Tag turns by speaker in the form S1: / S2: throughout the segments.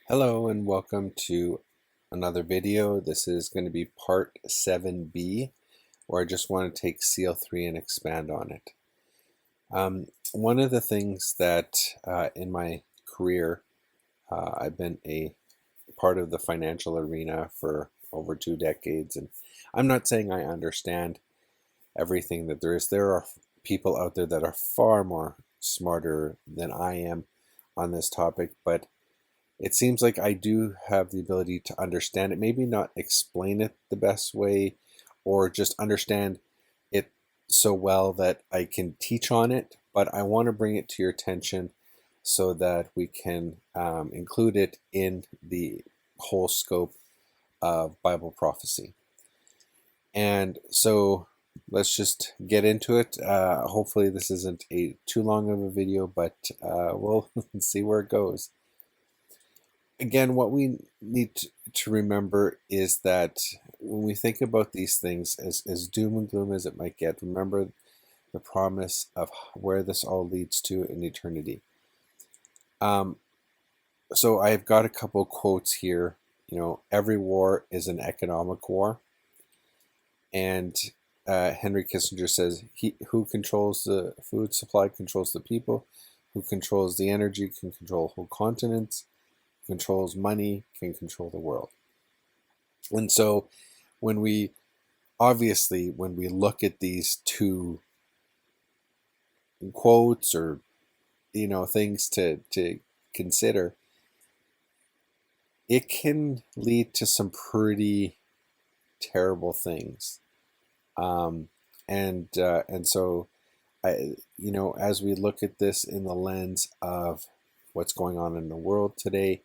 S1: Hello and welcome to another video. This is going to be part 7b, where I just want to take seal 3 and expand on it. One of the things that in my career, I've been a part of the financial arena for over 2 decades, and I'm not saying I understand everything that there is. There are people out there that are far more smarter than I am on this topic, but it seems like I do have the ability to understand it, maybe not explain it the best way, or just understand it so well that I can teach on it, but I want to bring it to your attention so that we can include it in the whole scope of Bible prophecy. And so let's just get into it. Hopefully this isn't too long of a video, but we'll see where it goes. Again, what we need to remember is that when we think about these things, as doom and gloom as it might get, remember the promise of where this all leads to in eternity. So I've got a couple quotes here. Every war is an economic war. And Henry Kissinger says, who controls the food supply controls the people. Who controls the energy can control whole continents. Controls money can control the world. And so when we look at these two quotes or things to consider, it can lead to some pretty terrible things. And so as we look at this in the lens of what's going on in the world today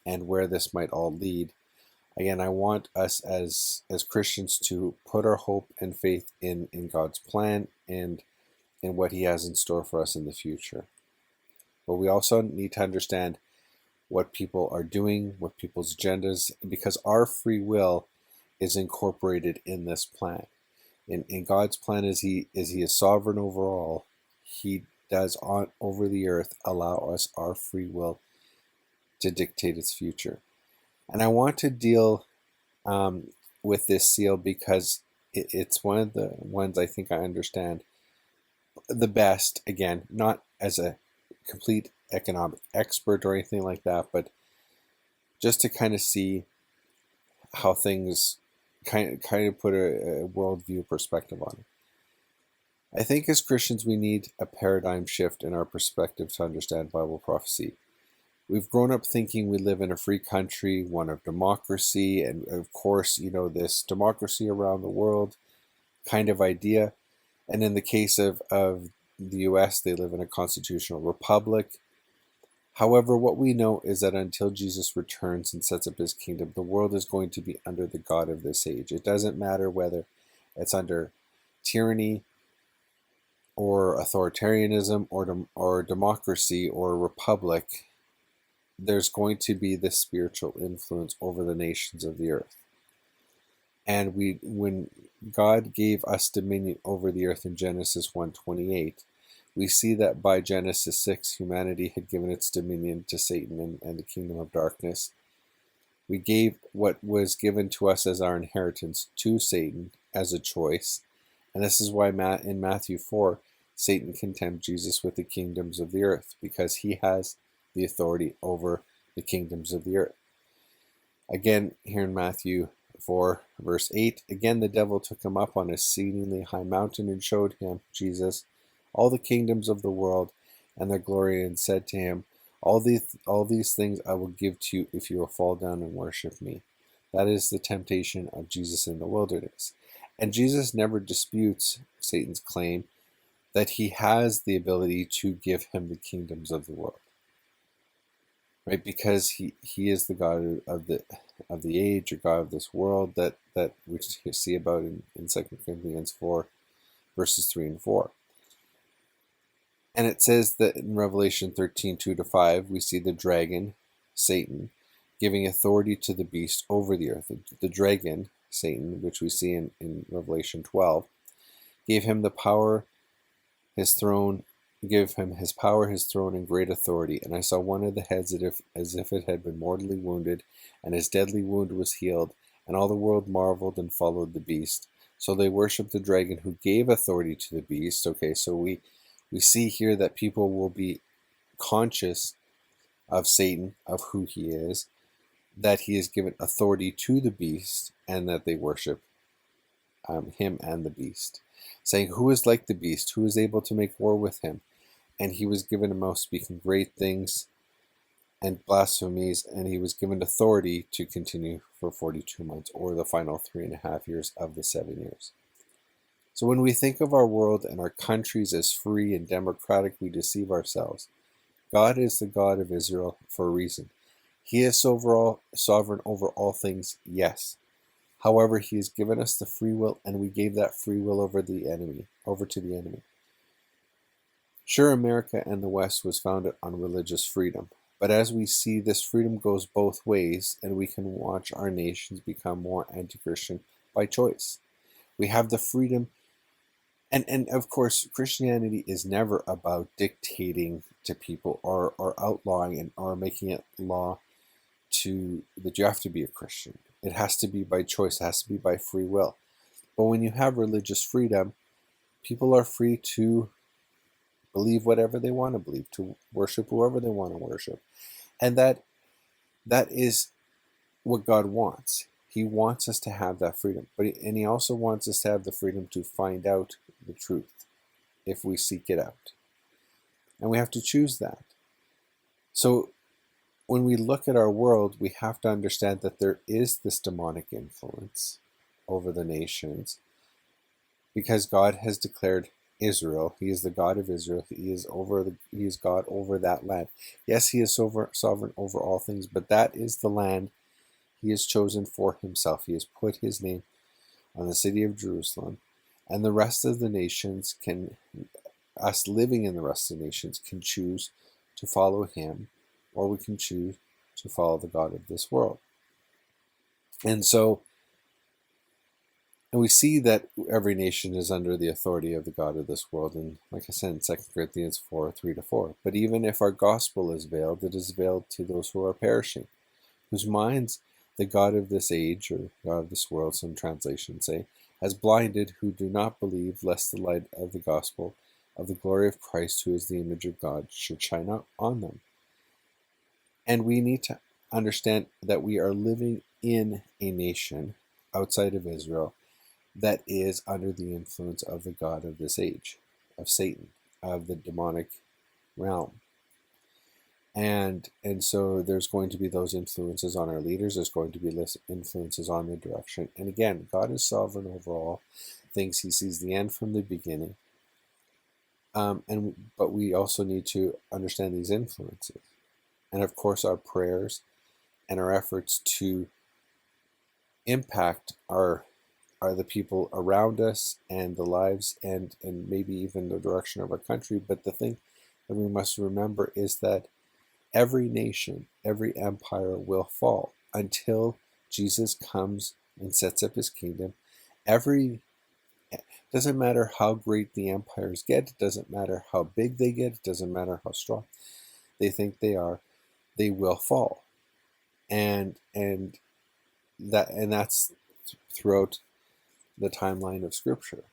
S1: and where this might all lead, again, I want us as Christians to put our hope and faith in God's plan and in what He has in store for us in the future. But we also need to understand what people are doing, what people's agendas, because our free will is incorporated in this plan. In God's plan, as He is sovereign over all, He does over the earth allow us our free will to dictate its future. And I want to deal with this seal because it's one of the ones I think I understand the best. Again, not as a complete economic expert or anything like that, but just to kind of see how things kind of put a worldview perspective on it. I think as Christians we need a paradigm shift in our perspective to understand Bible prophecy. We've grown up thinking we live in a free country, one of democracy, and of course, this democracy around the world kind of idea. And in the case of the US, they live in a constitutional republic. However, what we know is that until Jesus returns and sets up His kingdom, the world is going to be under the God of this age. It doesn't matter whether it's under tyranny or authoritarianism or democracy or republic. There's going to be this spiritual influence over the nations of the earth. And when God gave us dominion over the earth in Genesis 1:28, we see that by Genesis 6, humanity had given its dominion to Satan and the kingdom of darkness. We gave what was given to us as our inheritance to Satan as a choice. And this is why in Matthew 4, Satan condemned Jesus with the kingdoms of the earth, because he has the authority over the kingdoms of the earth. Again, here in Matthew 4, verse 8, again the devil took him up on a exceedingly high mountain and showed him, Jesus, all the kingdoms of the world and their glory, and said to him, all these things I will give to you if you will fall down and worship me. That is the temptation of Jesus in the wilderness. And Jesus never disputes Satan's claim that he has the ability to give him the kingdoms of the world. Right, because he is the God of the age, or God of this world that we see about in 2 Corinthians 4, verses 3 and 4. And it says that in Revelation 13, 2-5, we see the dragon, Satan, giving authority to the beast over the earth. The dragon, Satan, which we see in Revelation 12, gave him the power, his throne, give him his power, his throne, and great authority. And I saw one of the heads as if it had been mortally wounded, and his deadly wound was healed. And all the world marveled and followed the beast. So they worshiped the dragon who gave authority to the beast. Okay, so we see here that people will be conscious of Satan, of who he is, that he has given authority to the beast, and that they worship him and the beast, saying, "Who is like the beast? Who is able to make war with him?" And he was given a mouth speaking great things and blasphemies, and he was given authority to continue for 42 months, or the final 3.5 years of the 7 years. So when we think of our world and our countries as free and democratic, we deceive ourselves. God is the God of Israel for a reason. He is sovereign over all things, yes. However, he has given us the free will, and we gave that free will over to the enemy. Sure, America and the West was founded on religious freedom, but as we see, this freedom goes both ways, and we can watch our nations become more anti-Christian by choice. We have the freedom, and of course, Christianity is never about dictating to people or outlawing or making it law that you have to be a Christian. It has to be by choice, it has to be by free will. But when you have religious freedom, people are free to believe whatever they want to believe, to worship whoever they want to worship. And that is what God wants. He wants us to have that freedom. And he also wants us to have the freedom to find out the truth if we seek it out. And we have to choose that. So when we look at our world, we have to understand that there is this demonic influence over the nations, because God has declared Israel. He is the God of Israel. He is God over that land. Yes, he is sovereign over all things, but that is the land he has chosen for himself. He has put his name on the city of Jerusalem, and the rest of the nations us living in the rest of the nations can choose to follow him, or we can choose to follow the God of this world. And we see that every nation is under the authority of the God of this world. And like I said in 2 Corinthians 4, 3-4. But even if our gospel is veiled, it is veiled to those who are perishing, whose minds the God of this age, or God of this world, some translations say, has blinded, who do not believe, lest the light of the gospel of the glory of Christ, who is the image of God, should shine out on them. And we need to understand that we are living in a nation outside of Israel that is under the influence of the God of this age, of Satan, of the demonic realm. And so there's going to be those influences on our leaders. There's going to be less influences on the direction. And again, God is sovereign over all things. He sees the end from the beginning. But we also need to understand these influences. And of course, our prayers and our efforts to impact are the people around us and the lives and maybe even the direction of our country. But the thing that we must remember is that every nation, every empire will fall until Jesus comes and sets up his kingdom. Doesn't matter how great the empires get, it doesn't matter how big they get, it doesn't matter how strong they think they are, they will fall. And that's throughout the timeline of Scripture.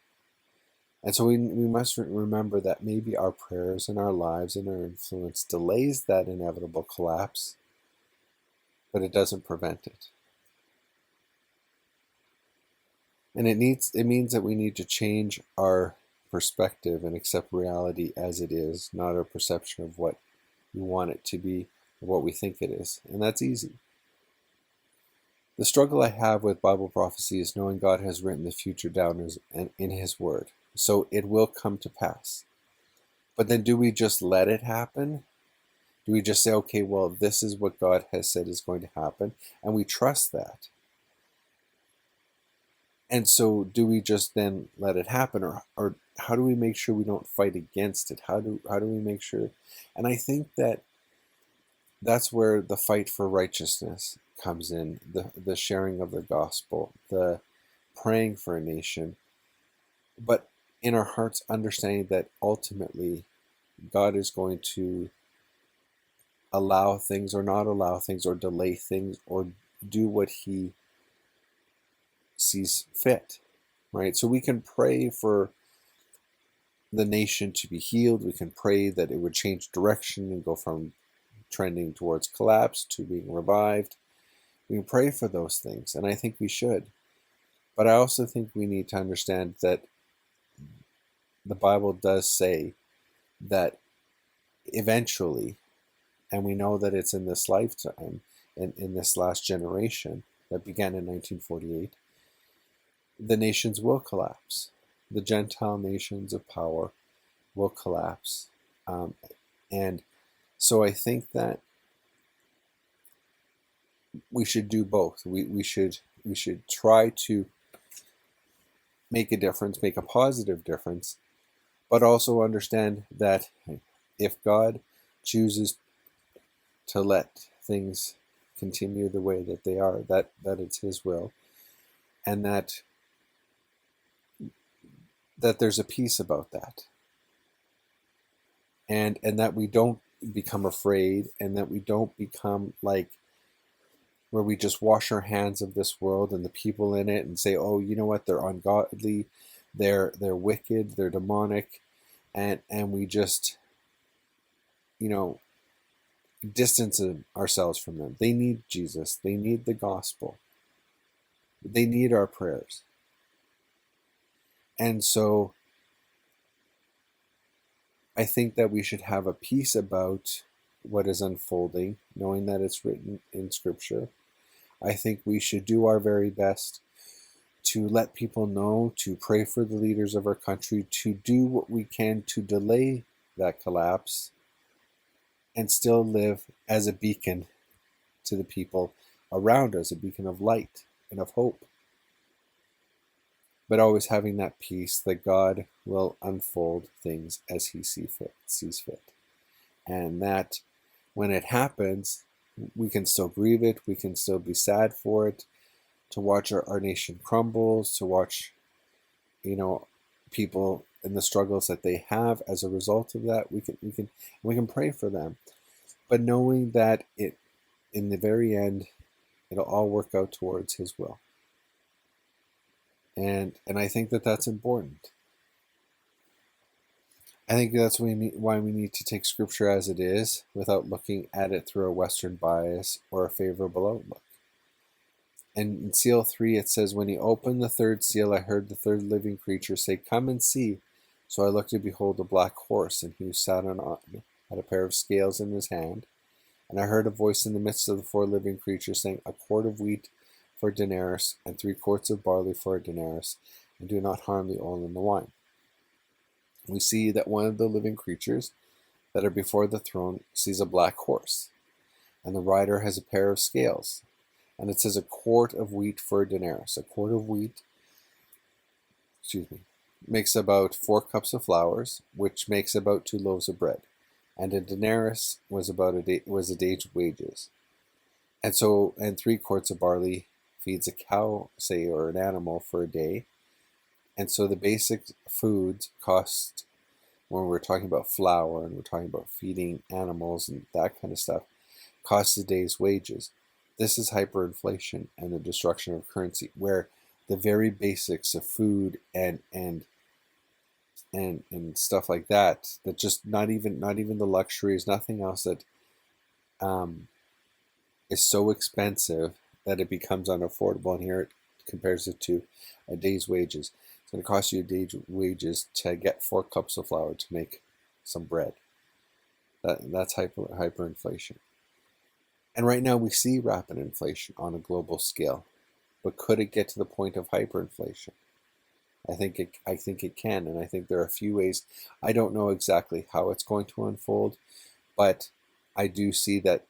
S1: And so we must remember that maybe our prayers and our lives and our influence delays that inevitable collapse, but it doesn't prevent it. And it means that we need to change our perspective and accept reality as it is, not our perception of what we want it to be or what we think it is. And that's easy. The struggle I have with Bible prophecy is knowing God has written the future down in his word. So it will come to pass. But then do we just let it happen? Do we just say, okay, well, this is what God has said is going to happen, and we trust that? And so do we just then let it happen, or how do we make sure we don't fight against it? How do we make sure? And I think that's where the fight for righteousness comes in, the sharing of the gospel, the praying for a nation, but in our hearts understanding that ultimately God is going to allow things or not allow things or delay things or do what he sees fit, right? So we can pray for the nation to be healed. We can pray that it would change direction and go from trending towards collapse to being revived. We can pray for those things, and I think we should. But I also think we need to understand that the Bible does say that eventually, and we know that it's in this lifetime, in this last generation that began in 1948, the nations will collapse. The Gentile nations of power will collapse. And so I think that we should do both. We should try to make a difference, make a positive difference, but also understand that if God chooses to let things continue the way that they are, that it's his will, and that there's a peace about that. And that we don't become afraid, and that we don't become like where we just wash our hands of this world and the people in it and say, oh, you know what, they're ungodly, they're wicked, they're demonic, and we just, distance ourselves from them. They need Jesus. They need the gospel. They need our prayers. And so I think that we should have a peace about what is unfolding, knowing that it's written in Scripture. I think we should do our very best to let people know, to pray for the leaders of our country, to do what we can to delay that collapse, and still live as a beacon to the people around us, a beacon of light and of hope. But always having that peace that God will unfold things as he sees fit. And that when it happens, we can still grieve it, we can still be sad for it, to watch our nation crumbles, to watch, people in the struggles that they have as a result of that. We can pray for them, but knowing that in the very end, it'll all work out towards his will. And I think that that's important. I think that's why we need to take Scripture as it is, without looking at it through a Western bias or a favorable outlook. And in seal 3, it says, when he opened the third seal, I heard the third living creature say, come and see. So I looked, and behold, a black horse, and he who sat on it had a pair of scales in his hand. And I heard a voice in the midst of the four living creatures saying, a quart of wheat for a denarius, and 3 quarts of barley for a denarius, and do not harm the oil and the wine. We see that one of the living creatures that are before the throne sees a black horse, and the rider has a pair of scales. And it says a quart of wheat for a denarius. A quart of wheat, makes about 4 cups of flour, which makes about 2 loaves of bread. And a denarius was a day's wages. And 3 quarts of barley feeds a cow, say, or an animal for a day. And so the basic foods cost, when we're talking about flour and we're talking about feeding animals and that kind of stuff, costs a day's wages. This is hyperinflation and the destruction of currency, where the very basics of food and stuff like that just not even the luxuries, nothing else that is so expensive that it becomes unaffordable. And here it compares it to a day's wages. It's going to cost you a day's wages to get 4 cups of flour to make some bread. That's hyperinflation. And right now we see rapid inflation on a global scale. But could it get to the point of hyperinflation? I think it can, and I think there are a few ways. I don't know exactly how it's going to unfold, but I do see that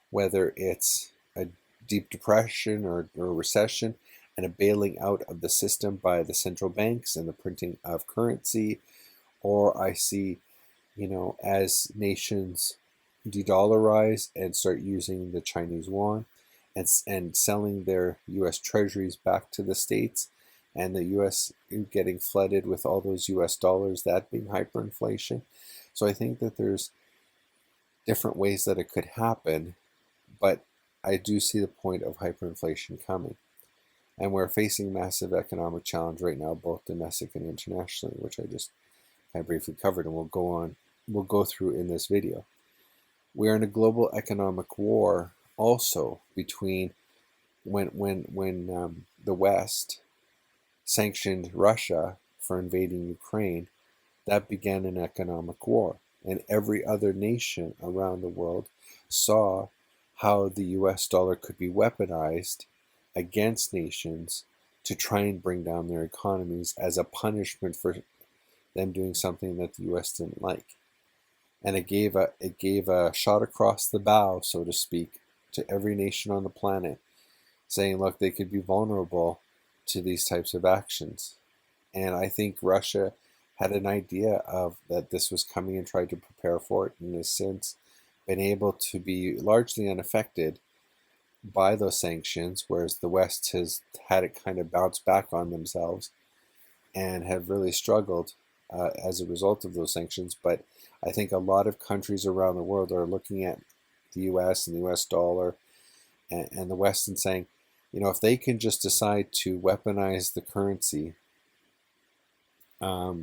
S1: whether it's a deep depression or a recession and a bailing out of the system by the central banks and the printing of currency, or I see, as nations de-dollarize and start using the Chinese yuan and selling their U.S. treasuries back to the States, and the U.S. getting flooded with all those U.S. dollars, that being hyperinflation. So I think that there's different ways that it could happen, but I do see the point of hyperinflation coming. And we're facing massive economic challenge right now, both domestic and internationally, which I just kind of briefly covered, and we'll go through in this video. We're in a global economic war also between when the West sanctioned Russia for invading Ukraine. That began an economic war, and every other nation around the world saw how the US dollar could be weaponized against nations to try and bring down their economies as a punishment for them doing something that the US didn't like. And it gave a shot across the bow, so to speak, to every nation on the planet, saying, look, they could be vulnerable to these types of actions. And I think Russia had an idea of that this was coming and tried to prepare for it, and has since been able to be largely unaffected by those sanctions, whereas the West has had it kind of bounce back on themselves and have really struggled as a result of those sanctions. But I think a lot of countries around the world are looking at the US and the US dollar and the West and saying, if they can just decide to weaponize the currency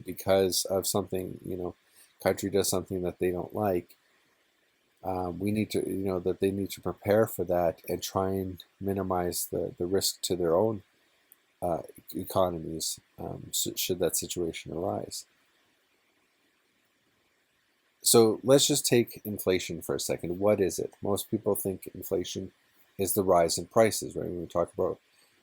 S1: because of something, country does something that they don't like, we need to, that they need to prepare for that and try and minimize the risk to their own economies should that situation arise. So let's just take inflation for a second. What is it? Most people think inflation is the rise in prices, right? When we talk about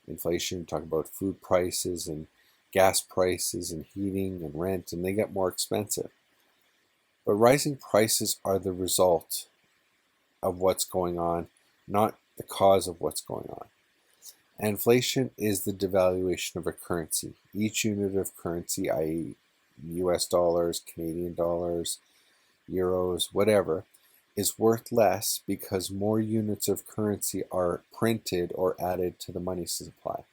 S1: inflation, we talk about food prices and gas prices and heating and rent, and they get more expensive. But rising prices are the result of what's going on, not the cause of what's going on. And inflation is the devaluation of a currency. Each unit of currency, i.e. US dollars, Canadian dollars, euros, whatever, is worth less because more units of currency are printed or added to the money supply.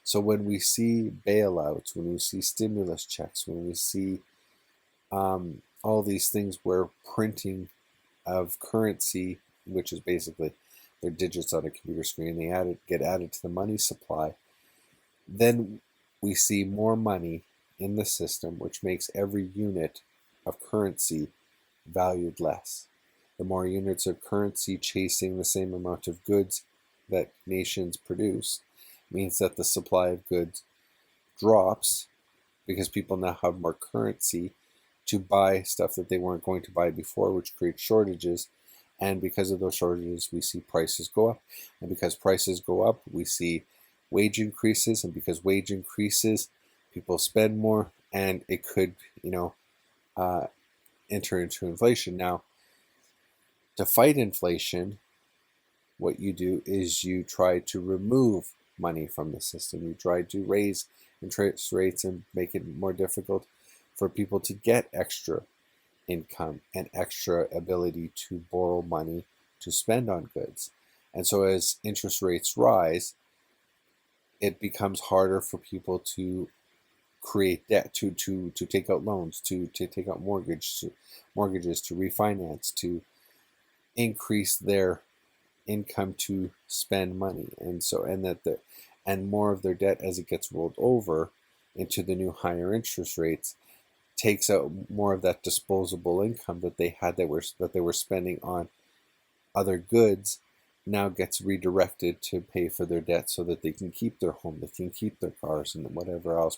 S1: So when we see bailouts, when we see stimulus checks, when we see all these things where printing of currency, which is basically their digits on a computer screen, they get added to the money supply, then we see more money in the system, which makes every unit of currency valued less. The more units of currency chasing the same amount of goods that nations produce means that the supply of goods drops because people now have more currency to buy stuff that they weren't going to buy before, which creates shortages. And because of those shortages, we see prices go up. And because prices go up, we see wage increases. And because wage increases, people spend more, and it could, enter into inflation. Now, to fight inflation, what you do is you try to remove money from the system. You try to raise interest rates and make it more difficult for people to get extra income and extra ability to borrow money to spend on goods. And so as interest rates rise, it becomes harder for people to create debt, to take out loans, to take out mortgages, to refinance, to increase their income to spend money. And more of their debt, as it gets rolled over into the new higher interest rates, takes out more of that disposable income that they had that they were spending on other goods, now gets redirected to pay for their debt so that they can keep their home, they can keep their cars and whatever else,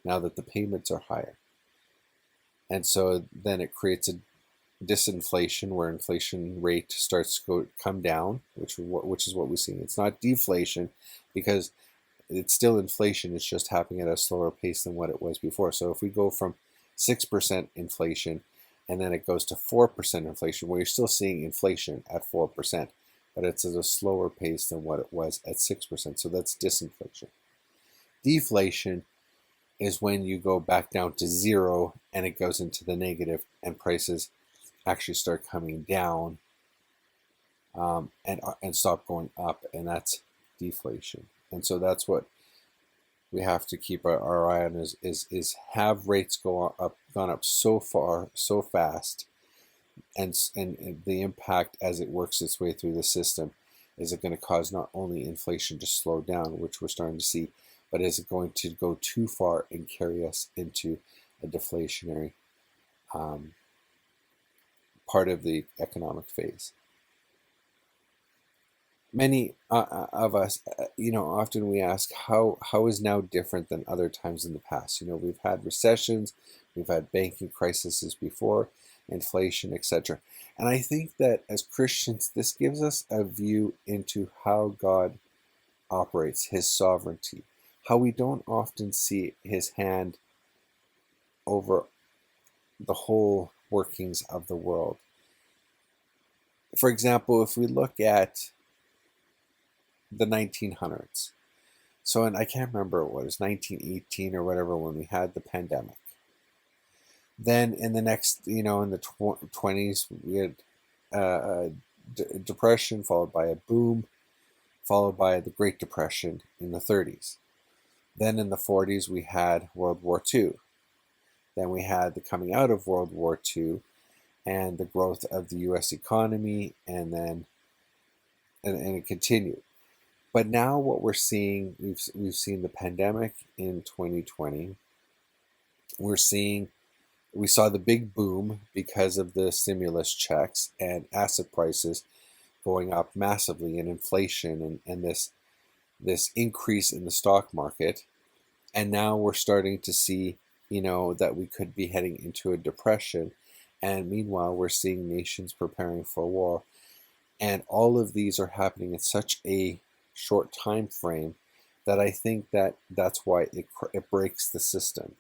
S1: now that the payments are higher. And so then it creates a disinflation where inflation rate starts to come down, which is what we see. It's not deflation because it's still inflation. It's just happening at a slower pace than what it was before. So if we go from 6% inflation and then it goes to 4% inflation, where you're still seeing inflation at 4%, but it's at a slower pace than what it was at 6%. So that's disinflation. Deflation is when you go back down to zero and it goes into the negative and prices actually start coming down and stop going up, and that's deflation. And so that's what we have to keep our eye on is have rates gone up so far, so fast, and the impact as it works its way through the system. Is it going to cause not only inflation to slow down, which we're starting to see, but is it going to go too far and carry us into a deflationary um, part of the economic phase? Many of us, often we ask how is now different than other times in the past. We've had recessions, we've had banking crises before, inflation, etc. And I think that as Christians, this gives us a view into how God operates, His sovereignty, how we don't often see His hand over the whole workings of the world. For example, if we look at the 1900s. So, and I can't remember what it was, 1918 or whatever, when we had the pandemic. Then in the next, in the 20s, we had depression, followed by a boom, followed by the Great Depression in the 30s. Then in the 40s, we had World War II. Then we had the coming out of World War II and the growth of the U.S. economy, and then and it continued. But now what we're seeing, we've seen the pandemic in 2020. We saw the big boom because of the stimulus checks and asset prices going up massively, and inflation, and this increase in the stock market. And now we're starting to see, that we could be heading into a depression. And meanwhile, we're seeing nations preparing for war. And all of these are happening in such a short time frame that I think that's why it breaks the system.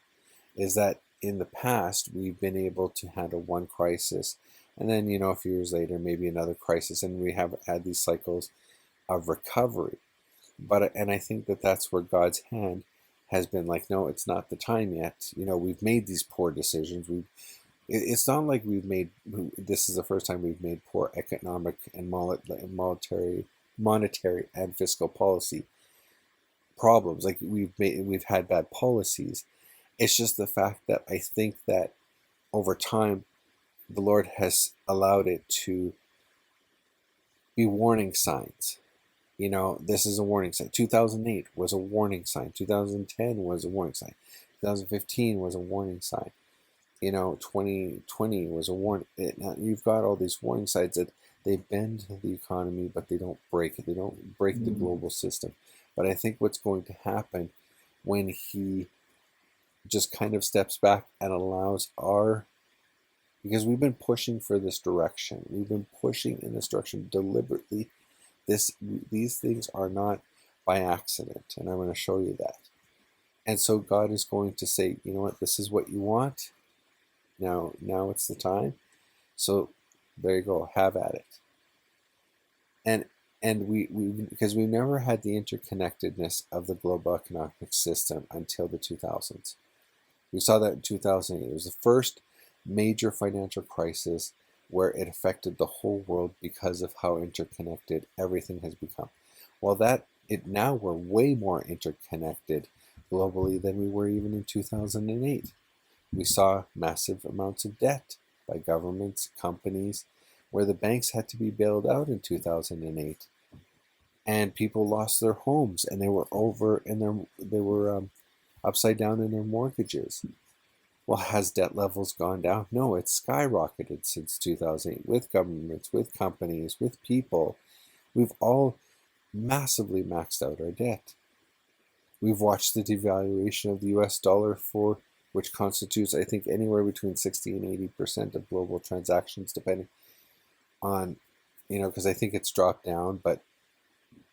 S1: Is that in the past we've been able to handle one crisis, and then a few years later maybe another crisis, and we have had these cycles of recovery. And I think that's where God's hand has been like, no, it's not the time yet. We've made these poor decisions. It's not like this is the first time we've made poor economic and monetary and fiscal policy problems. Like we've had bad policies. It's just the fact that I think that over time, the Lord has allowed it to be warning signs. This is a warning sign. 2008 was a warning sign. 2010 was a warning sign. 2015 was a warning sign. 2020 was a warning. Now you've got all these warning signs that they bend the economy, but they don't break it. They don't break the global system. But I think what's going to happen when He just kind of steps back and allows because we've been pushing for this direction. We've been pushing in this direction deliberately. These things are not by accident, and I'm going to show you that. And so God is going to say, you know what, this is what you want. Now it's the time. So there you go, have at it. And we because we never had the interconnectedness of the global economic system until the 2000s. We saw that in 2008. It was the first major financial crisis where it affected the whole world because of how interconnected everything has become. Well, now we're way more interconnected globally than we were even in 2008. We saw massive amounts of debt by governments, companies, where the banks had to be bailed out in 2008, and people lost their homes, and they were upside down in their mortgages. Well, has debt levels gone down? No, it's skyrocketed since 2008 with governments, with companies, with people. We've all massively maxed out our debt. We've watched the devaluation of the US dollar, which constitutes, I think, anywhere between 60 and 80% of global transactions, depending on, because I think it's dropped down, but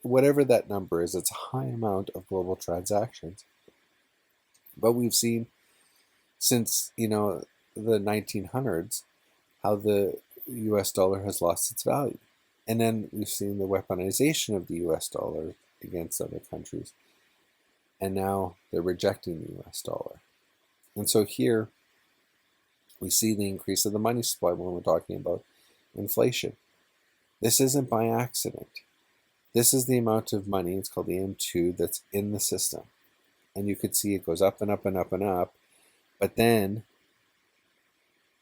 S1: whatever that number is, it's a high amount of global transactions. But we've seen since, the 1900s, how the US dollar has lost its value. And then we've seen the weaponization of the US dollar against other countries. And now they're rejecting the US dollar. And so here we see the increase of the money supply when we're talking about inflation. This isn't by accident. This is the amount of money, it's called the M2, that's in the system. and you could see it goes up and up and up and up. But then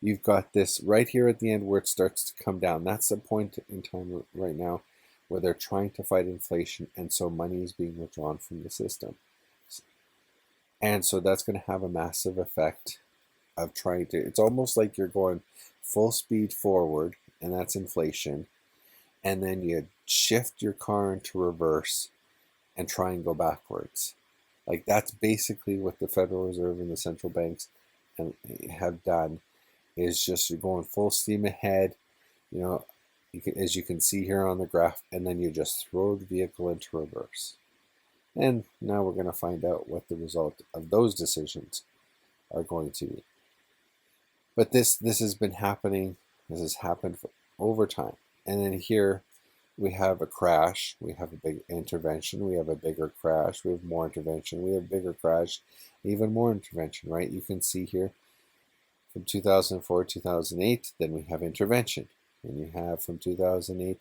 S1: you've got this right here at the end where it starts to come down. That's the point in time right now where they're trying to fight inflation, and so money is being withdrawn from the system. And so that's going to have a massive effect of trying to, it's almost like you're going full speed forward, and that's inflation. And then you shift your car into reverse and try and go backwards. Like that's basically what the Federal Reserve and the central banks have done, is just you're going full steam ahead, as you can see here on the graph, and then you just throw the vehicle into reverse. And now we're going to find out what the result of those decisions are going to be. But this has been happening. This has happened for over time. And then here we have a crash. We have a big intervention. We have a bigger crash. We have more intervention. We have a bigger crash. Even more intervention, right? You can see here from 2004 to 2008, then we have intervention. And you have from 2008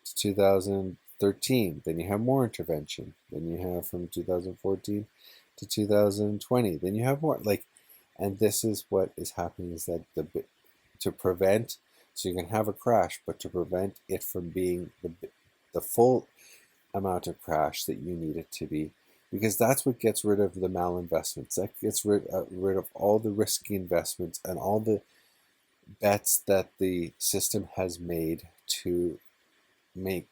S1: to 2013, then you have more intervention. Then you have from 2014 to 2020, then you have more. And this is what is happening, is that to prevent, so you can have a crash, but to prevent it from being the full amount of crash that you need it to be, because that's what gets rid of the malinvestments. That gets rid of all the risky investments and all the bets that the system has made to make,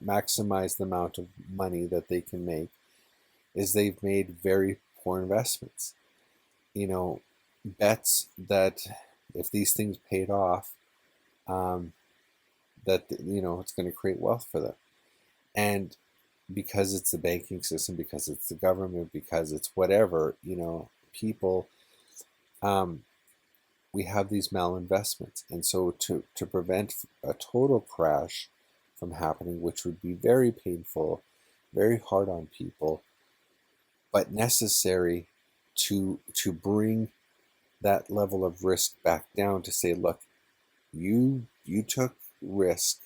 S1: maximize the amount of money that they can make, is they've made very poor investments. Bets that if these things paid off, that, it's going to create wealth for them. And because it's the banking system, because it's the government, because it's whatever, people, we have these malinvestments. And so to prevent a total crash from happening, which would be very painful, very hard on people, but necessary to bring that level of risk back down, to say, look, you took risk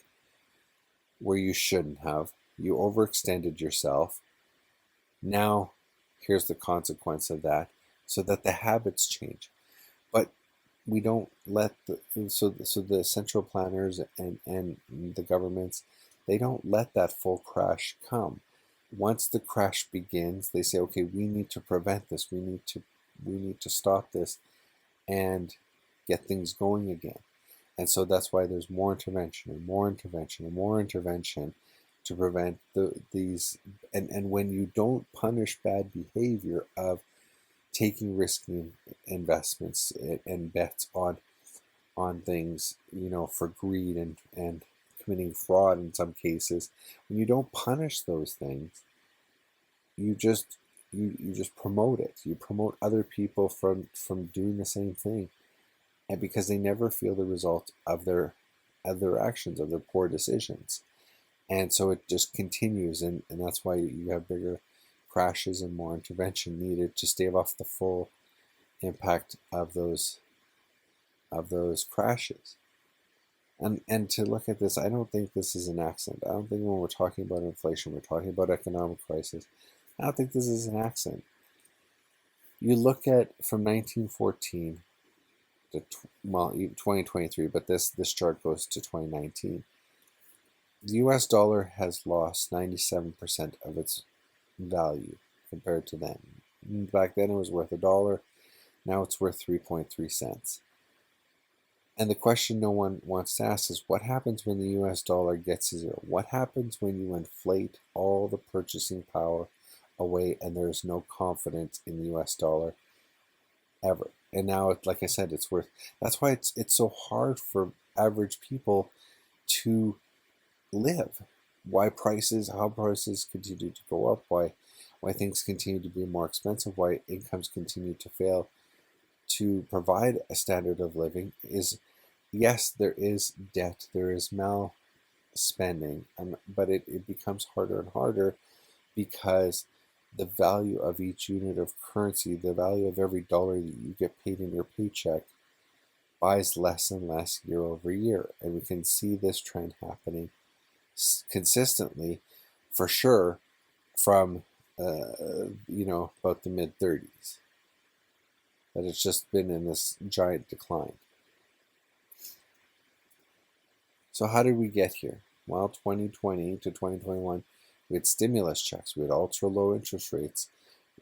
S1: where you shouldn't have. You overextended yourself. Now, here's the consequence of that, so that the habits change. But we don't let so the central planners and the governments, they don't let that full crash come. Once the crash begins, they say, okay, we need to prevent this. We need to stop this and get things going again. And so that's why there's more intervention and more intervention and more intervention to prevent these. And when you don't punish bad behavior of taking risky investments and bets on things, for greed and committing fraud in some cases, when you don't punish those things, you just promote it. You promote other people from doing the same thing, and because they never feel the result of their actions, of their poor decisions. And so it just continues, and that's why you have bigger crashes and more intervention needed to stave off the full impact of those crashes. And to look at this, I don't think this is an accident. I don't think when we're talking about inflation, we're talking about economic crisis. I don't think this is an accident. You look at from 1914 to 2023, but this chart goes to 2019. The US dollar has lost 97% of its value compared to then. Back then it was worth $1. Now it's worth 3.3 cents. And the question no one wants to ask is, what happens when the US dollar gets to zero? What happens when you inflate all the purchasing power away and there's no confidence in the US dollar ever? And now, like I said, it's worth, that's why it's so hard for average people to live. How prices continue to go up, why things continue to be more expensive, why incomes continue to fail to provide a standard of living is, yes, there is debt, there is spending, but it becomes harder and harder because the value of each unit of currency, the value of every dollar that you get paid in your paycheck, buys less and less year over year. And we can see this trend happening consistently, for sure, from about the mid-30s. That it's just been in this giant decline. So how did we get here? Well, 2020 to 2021, we had stimulus checks. We had ultra low interest rates.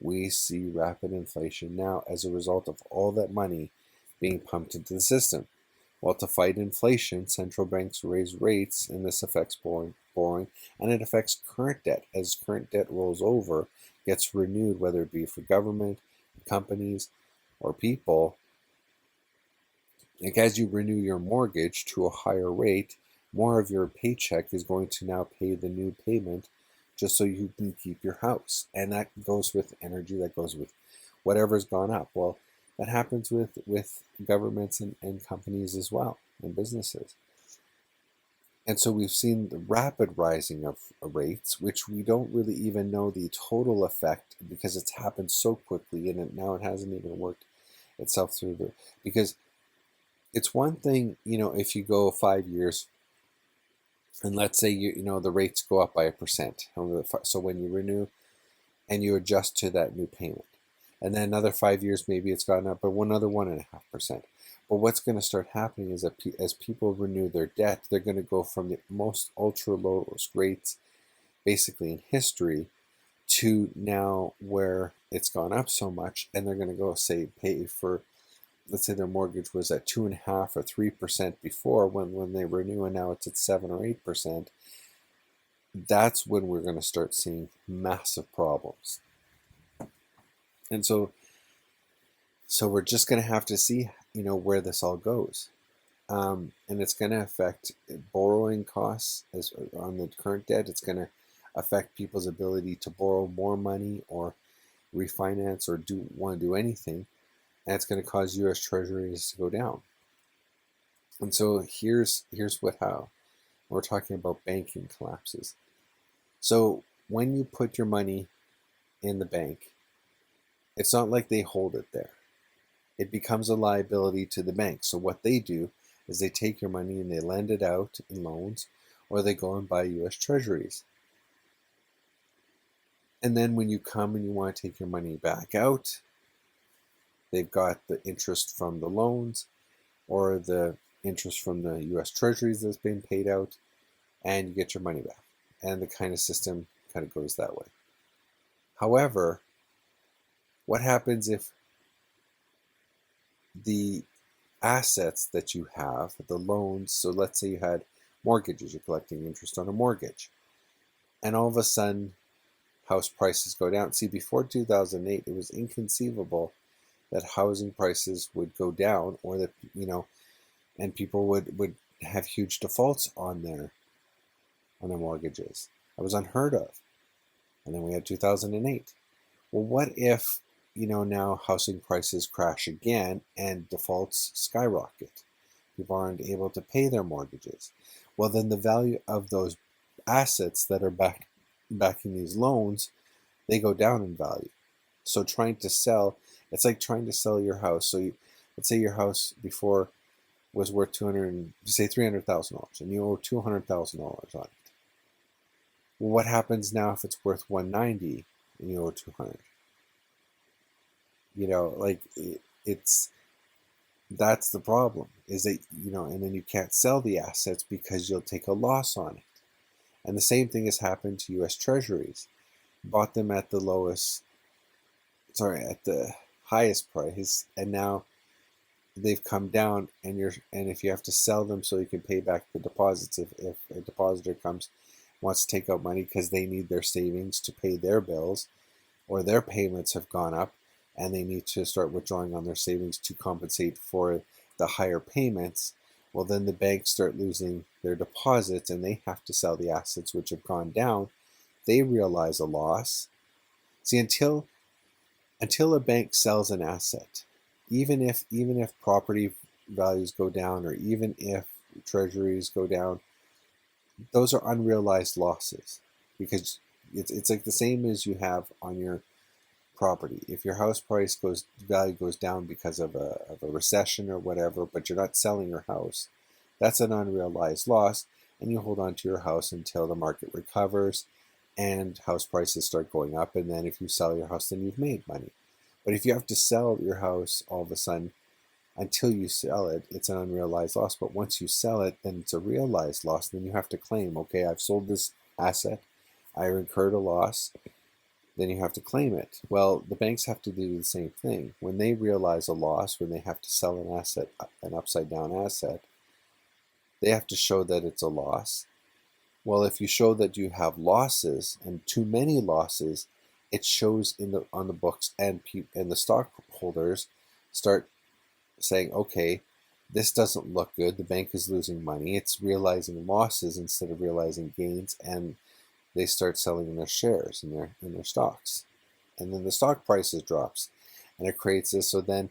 S1: We see rapid inflation now as a result of all that money being pumped into the system. Well, to fight inflation, central banks raise rates, and this affects borrowing, and it affects current debt. As current debt rolls over, gets renewed, whether it be for government, companies, or people. Like as you renew your mortgage to a higher rate, more of your paycheck is going to now pay the new payment just so you can keep your house. And that goes with energy, that goes with whatever's gone up. Well, that happens with governments and companies as well, and businesses. And so we've seen the rapid rising of rates, which we don't really even know the total effect because it's happened so quickly, and now it hasn't even worked itself through because it's one thing, if you go 5 years and let's say the rates go up by 1%. So when you renew and you adjust to that new payment, and then another 5 years, maybe it's gone up by another 1.5%. But what's going to start happening is that as people renew their debt, they're going to go from the most ultra lowest rates, basically in history, to now where it's gone up so much, and they're going to go pay for, let's say their mortgage was at 2.5% or 3% before when they renew, and now it's at 7 or 8%. That's when we're going to start seeing massive problems. And so we're just going to have to see, where this all goes. And it's going to affect borrowing costs on the current debt. It's going to affect people's ability to borrow more money or refinance or want to do anything. And it's going to cause U.S. Treasuries to go down. And so here's how we're talking about banking collapses. So when you put your money in the bank, it's not like they hold it there. It becomes a liability to the bank. So what they do is they take your money and they lend it out in loans, or they go and buy U.S. Treasuries. And then when you come and you want to take your money back out, they've got the interest from the loans or the interest from the U.S. Treasuries that's been paid out, and you get your money back. And the kind of system kind of goes that way. However, what happens if the assets that you have, the loans, so let's say you had mortgages, you're collecting interest on a mortgage, and all of a sudden house prices go down. See, before 2008, it was inconceivable that housing prices would go down, or that, and people would have huge defaults on their mortgages. That was unheard of. And then we had 2008. Well, what if, now housing prices crash again and defaults skyrocket? People aren't able to pay their mortgages. Well, then the value of those assets that are backing these loans, they go down in value. So trying to sell, it's like trying to sell your house. So let's say your house before was worth $300,000, and you owe $200,000 on it. Well, what happens now if it's worth $190,000 and you owe $200,000? That's the problem, is that, and then you can't sell the assets because you'll take a loss on it. And the same thing has happened to U.S. Treasuries. Bought them at the highest price, and now they've come down, and if you have to sell them so you can pay back the deposits, if a depositor wants to take out money because they need their savings to pay their bills, or their payments have gone up and they need to start withdrawing on their savings to compensate for the higher payments, well, then the banks start losing their deposits and they have to sell the assets which have gone down. They realize a loss. See, until a bank sells an asset, even if property values go down, or even if treasuries go down, those are unrealized losses, because it's like the same as you have on your property. If your house price value goes down because of a recession or whatever, but you're not selling your house, that's an unrealized loss, and you hold on to your house until the market recovers, and house prices start going up. And then if you sell your house, then you've made money. But if you have to sell your house all of a sudden, until you sell it, it's an unrealized loss. But once you sell it, then it's a realized loss. Then you have to claim, okay, I've sold this asset, I incurred a loss, then you have to claim it. Well, the banks have to do the same thing. When they realize a loss, when they have to sell an asset, an upside down asset, they have to show that it's a loss. Well, if you show that you have losses and too many losses, it shows on the books, and the stockholders start saying, okay, this doesn't look good. The bank is losing money. It's realizing losses instead of realizing gains, and they start selling their shares in their stocks, and then the stock prices drops, and it creates this. So then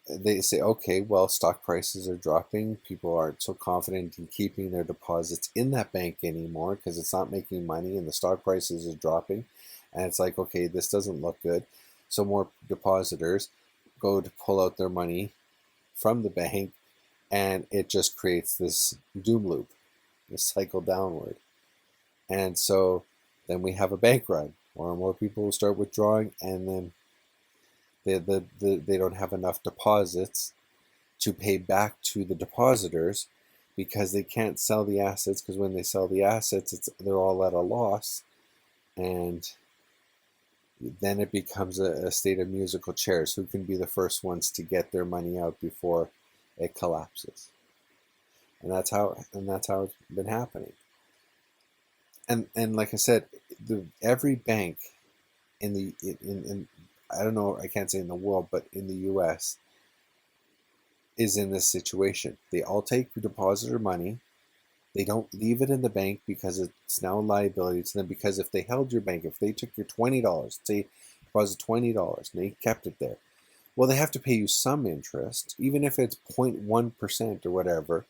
S1: they say, okay, well, stock prices are dropping. People aren't so confident in keeping their deposits in that bank anymore because it's not making money, and the stock prices are dropping, and it's like, okay, this doesn't look good. So more depositors go to pull out their money from the bank, and it just creates this doom loop, this cycle downward. And so then we have a bank run. More and more people will start withdrawing, and then they don't have enough deposits to pay back to the depositors because they can't sell the assets, because when they sell the assets, they're all at a loss, and then it becomes a state of musical chairs. Who can be the first ones to get their money out before it collapses? And that's how it's been happening. And like I said, every bank in I don't know, I can't say in the world, but in the U.S. is in this situation. They all take depositor money. They don't leave it in the bank because it's now a liability to them. Because if they held your bank, if they took your $20, say deposit $20, and they kept it there, well, they have to pay you some interest, even if it's 0.1% or whatever.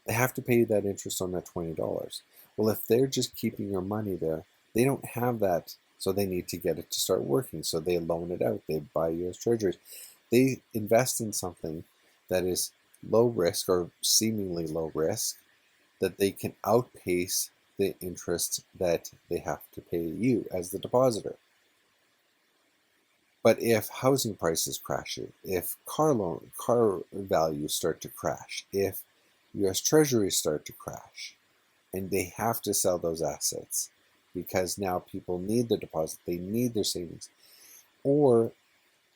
S1: They have to pay you that interest on that $20. Well, if they're just keeping your money there, they don't have that, so they need to get it to start working. So they loan it out. They buy U.S. Treasuries. They invest in something that is low risk or seemingly low risk, that they can outpace the interest that they have to pay you as the depositor. But if housing prices crash, if car values start to crash, if U.S. Treasuries start to crash, and they have to sell those assets because now people need the deposit, they need their savings, or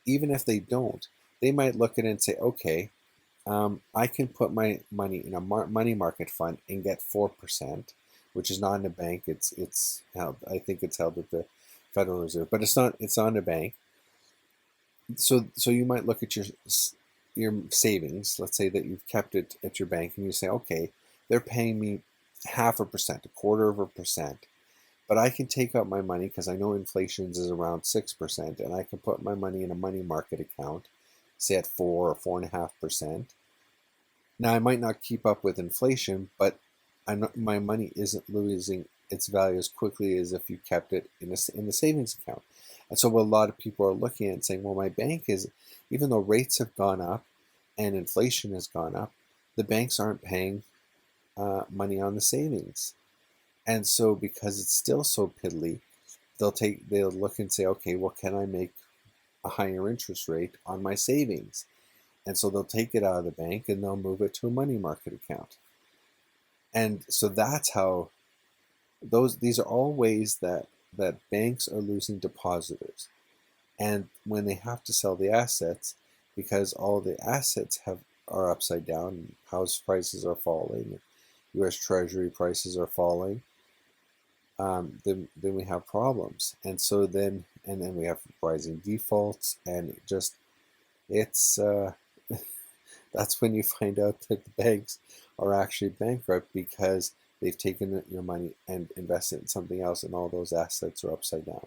S1: even if they don't, they might look at it and say, okay, I can put my money in a money market fund and get 4%, which is not in a bank. It's held, I think it's held at the Federal Reserve, but it's not in a bank. So you might look at your savings. Let's say that you've kept it at your bank, and you say, okay, they're paying me 0.5%, 1/4%, but I can take out my money because I know inflation is around 6%, and I can put my money in a money market account, say at 4 or 4.5%. Now I might not keep up with inflation, but my money isn't losing its value as quickly as if you kept it in the savings account. And so what a lot of people are looking at and saying, well, my bank is, even though rates have gone up and inflation has gone up, the banks aren't paying money on the savings. And so because it's still so piddly, they'll look and say, okay, well, can I make a higher interest rate on my savings? And so they'll take it out of the bank and they'll move it to a money market account. And so that's how these are all ways that banks are losing depositors. And when they have to sell the assets, because all the assets are upside down, house prices are falling, U.S. Treasury prices are falling, then we have problems. And so then we have rising defaults, and it's that's when you find out that the banks are actually bankrupt because they've taken your money and invested in something else, and all those assets are upside down.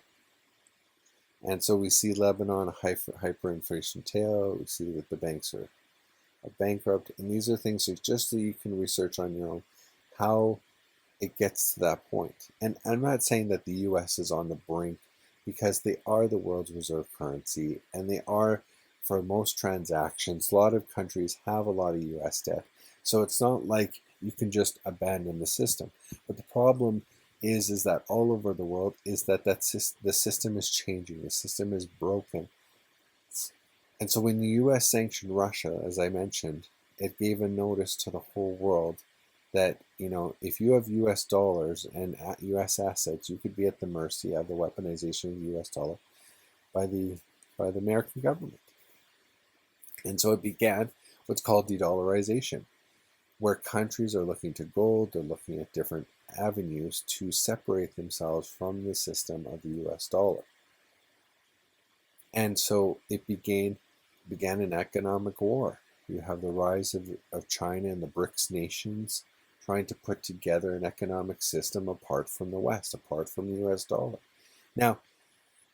S1: And so we see Lebanon, hyperinflation tail. We see that the banks are bankrupt. And these are things that just so you can research on your own how it gets to that point. And I'm not saying that the U.S. is on the brink, because they are the world's reserve currency, and they are, for most transactions, a lot of countries have a lot of U.S. debt. So it's not like you can just abandon the system. But the problem is that all over the world is that the system is changing. The system is broken. And so when the U.S. sanctioned Russia, as I mentioned, it gave a notice to the whole world that, if you have U.S. dollars and U.S. assets, you could be at the mercy of the weaponization of the U.S. dollar by the American government. And so it began what's called de-dollarization, where countries are looking to gold, they're looking at different avenues to separate themselves from the system of the US dollar. And so it began an economic war. You have the rise of China and the BRICS nations trying to put together an economic system apart from the West, apart from the US dollar. Now,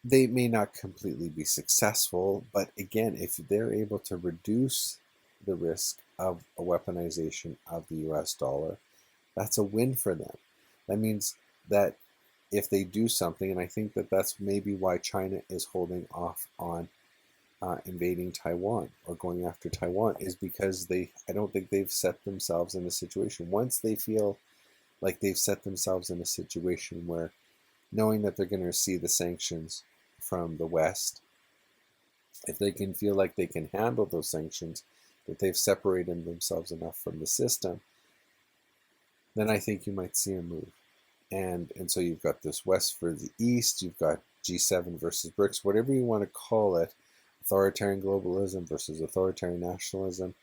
S1: they may not completely be successful, but again, if they're able to reduce the risk of a weaponization of the US dollar, that's a win for them. That means that if they do something, and I think that that's maybe why China is holding off on invading Taiwan or going after Taiwan, is because I don't think they've set themselves in a situation. Once they feel like they've set themselves in a situation where, knowing that they're going to receive the sanctions from the West, if they can feel like they can handle those sanctions, that they've separated themselves enough from the system, then I think you might see a move. And so you've got this West for the East, you've got G7 versus BRICS, whatever you want to call it, authoritarian globalism versus authoritarian nationalism,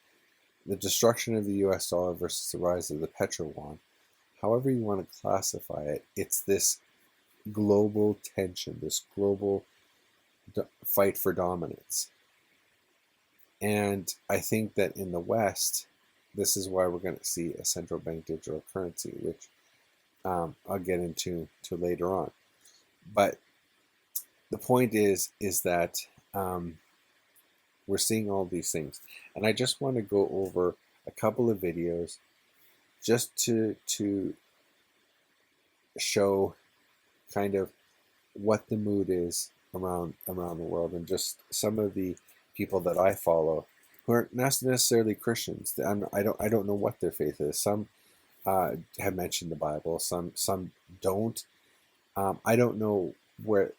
S1: the destruction of the US dollar versus the rise of the petro-yuan. However you want to classify it, it's this global tension, this global fight for dominance. And I think that in the West, this is why we're going to see a central bank digital currency, which I'll get into later on. But the point is that we're seeing all these things. And I just want to go over a couple of videos just to show kind of what the mood is around the world, and just some of the people that I follow who aren't necessarily Christians. I don't know what their faith is. Some have mentioned the Bible. Some don't. I don't know where,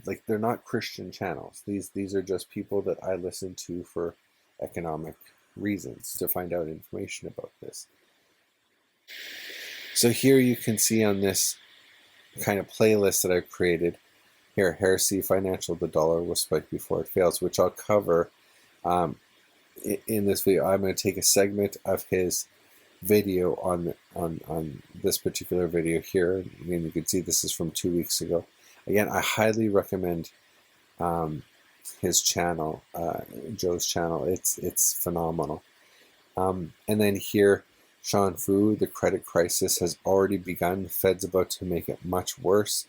S1: like, they're not Christian channels. These are just people that I listen to for economic reasons, to find out information about this. So here you can see on this kind of playlist that I've created here, Heresy Financial, the dollar will spike before it fails, which I'll cover in this video. I'm going to take a segment of his video on this particular video here. Again, you can see this is from 2 weeks ago. Again, I highly recommend his channel, Joe's channel. It's phenomenal. And then here, Sean Fu, the credit crisis has already begun. The Fed's about to make it much worse.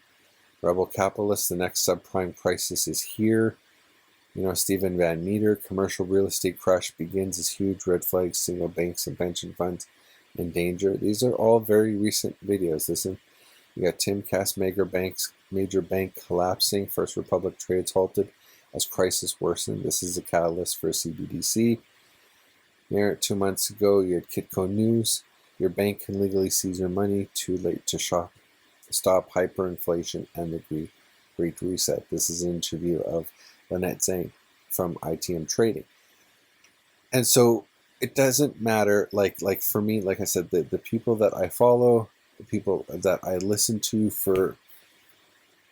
S1: Rebel Capitalists, the next subprime crisis is here. Stephen Van Meter, commercial real estate crash begins as huge red flags, single banks and pension funds in danger. These are all very recent videos. Listen, you got Tim Cass, major bank collapsing. First Republic trades halted as crisis worsened. This is a catalyst for CBDC. Here, 2 months ago, you had Kitco News. Your bank can legally seize your money. Too late to stop hyperinflation and the Great Reset. This is an interview of Lynette Zhang from ITM Trading. And so it doesn't matter, like for me, like I said, the people that I follow, the people that I listen to for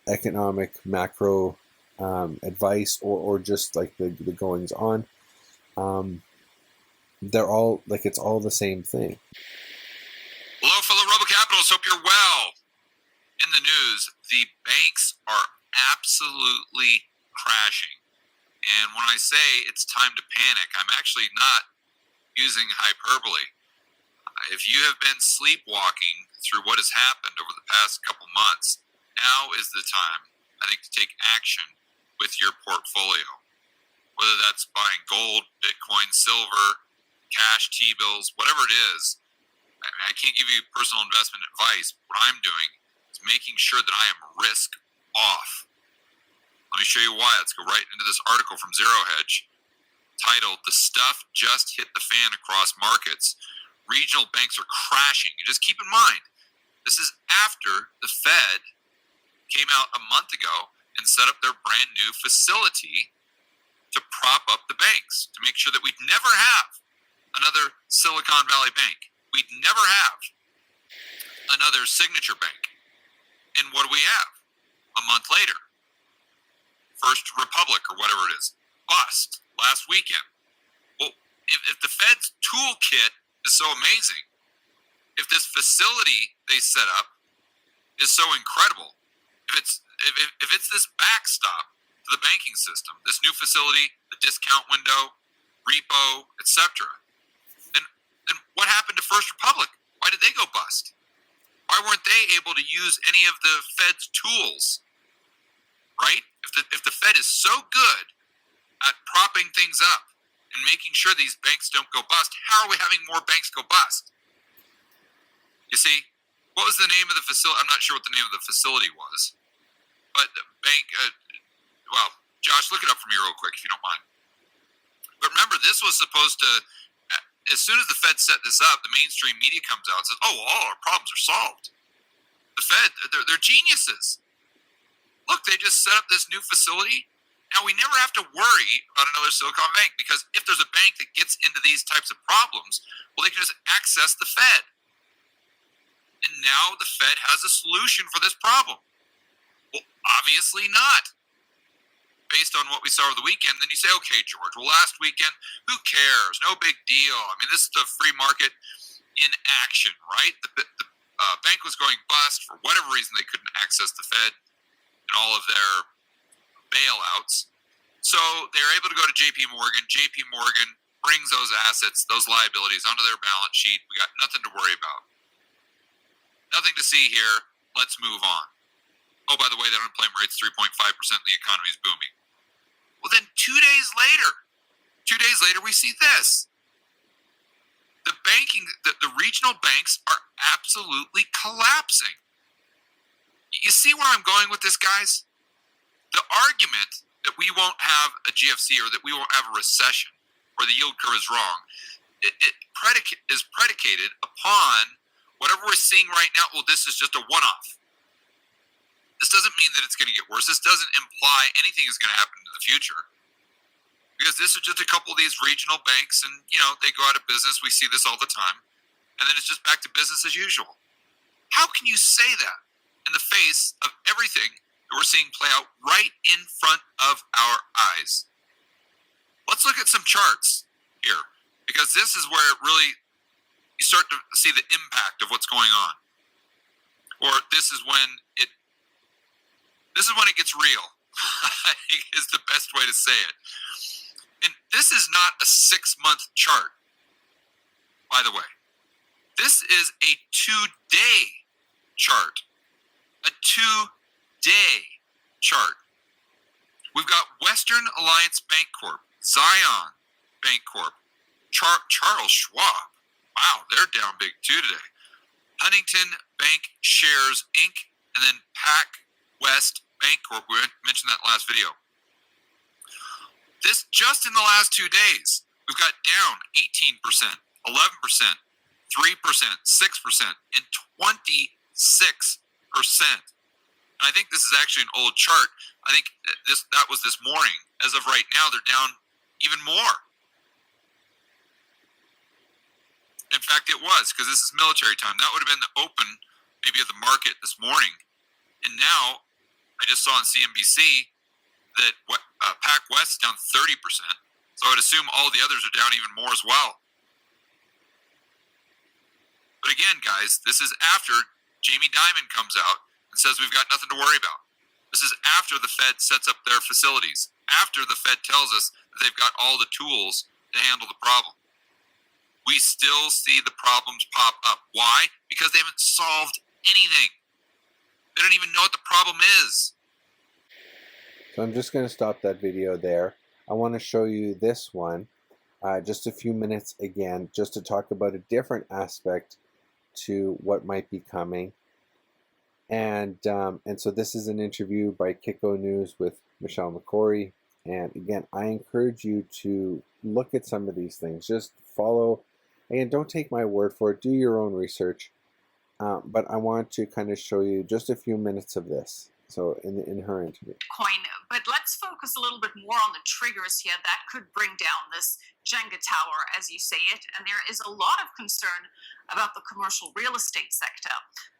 S1: economic macro advice, or just like the goings on, they're all like, it's all the same thing.
S2: Hello, fellow Rebel Capitalists. Hope you're well. In the news, the banks are absolutely crashing. And when I say it's time to panic, I'm actually not using hyperbole. If you have been sleepwalking through what has happened over the past couple months, now is the time, I think, to take action with your portfolio. Whether that's buying gold, Bitcoin, silver, cash, T-bills, whatever it is. I can't give you personal investment advice. What I'm doing is making sure that I am risk off. Let me show you why. Let's go right into this article from Zero Hedge titled, "The Stuff Just Hit the Fan Across Markets. Regional Banks Are Crashing." You just keep in mind, This is after the Fed came out a month ago and set up their brand new facility to prop up the banks, to make sure that we'd never have another Silicon Valley Bank. We'd never have another Signature Bank. And what do we have? A month later, First Republic or whatever it is, bust last weekend. Well, if the Fed's toolkit is so amazing, if this facility they set up is so incredible, if it's this backstop to the banking system, this new facility, the discount window, repo, etc., then what happened to First Republic? Why did they go bust? Why weren't they able to use any of the Fed's tools? Right? If the Fed is so good at propping things up and making sure these banks don't go bust, how are we having more banks go bust? You see, what was the name of the facility? I'm not sure what the name of the facility was, but the bank. Well, Josh, look it up for me real quick if you don't mind. But remember, this was supposed to. As soon as the Fed set this up, the mainstream media comes out and says, "Oh, all our problems are solved." The Fed, they're geniuses. Look, they just set up this new facility. Now we never have to worry about another Silicon Bank, because if there's a bank that gets into these types of problems, well, they can just access the Fed. And now the Fed has a solution for this problem. Well, obviously not. Based on what we saw over the weekend, then you say, okay, George, well, last weekend, who cares? No big deal. I mean, this is the free market in action, right? The bank was going bust for whatever reason. They couldn't access the Fed and all of their bailouts. So they're able to go to JP Morgan. JP Morgan brings those assets, those liabilities onto their balance sheet. We got nothing to worry about. Nothing to see here. Let's move on. Oh, by the way, the unemployment rate's 3.5%. The economy is booming. Well, then 2 days later, we see this. The regional banks are absolutely collapsing. You see where I'm going with this, guys? The argument that we won't have a GFC or that we won't have a recession or the yield curve is wrong, it is predicated upon whatever we're seeing right now. Well, this is just a one-off. This doesn't mean that it's going to get worse. This doesn't imply anything is going to happen in the future, because this is just a couple of these regional banks, and they go out of business. We see this all the time, and then it's just back to business as usual. How can you say that in the face of everything that we're seeing play out right in front of our eyes? Let's look at some charts here, because this is where you start to see the impact of what's going on. Or this is when it gets real, is the best way to say it. And this is not a 6-month chart, by the way. This is a 2-day chart. A 2-day chart. We've got Western Alliance Bancorp, Zion Bancorp, Charles Schwab. Wow, they're down big too today. Huntington Bank Shares Inc. and then PacWest Bancorp. We mentioned that last video. This just in the last 2 days, we've got down 18%, 11%, 3%, 6%, and 26%. And I think this is actually an old chart. I think that was this morning. As of right now, they're down even more. In fact, it was, because this is military time. That would have been the open, maybe, of the market this morning. And now, I just saw on CNBC that PacWest is down 30%. So I would assume all the others are down even more as well. But again, guys, this is after Jamie Dimon comes out and says we've got nothing to worry about. This is after the Fed sets up their facilities, after the Fed tells us that they've got all the tools to handle the problem. We still see the problems pop up. Why? Because they haven't solved anything. They don't even know what the problem is.
S1: So I'm just going to stop that video there. I want to show you this one, just a few minutes again, just to talk about a different aspect to what might be coming. And so this is an interview by Kitco News with Michelle McCory. And again, I encourage you to look at some of these things. Just follow. Again, don't take my word for it. Do your own research. but I want to kind of show you just a few minutes of this. So in her interview.
S2: Coin, but let's focus a little bit more on the triggers here that could bring down this Jenga tower, as you say it. And there is a lot of concern about the commercial real estate sector.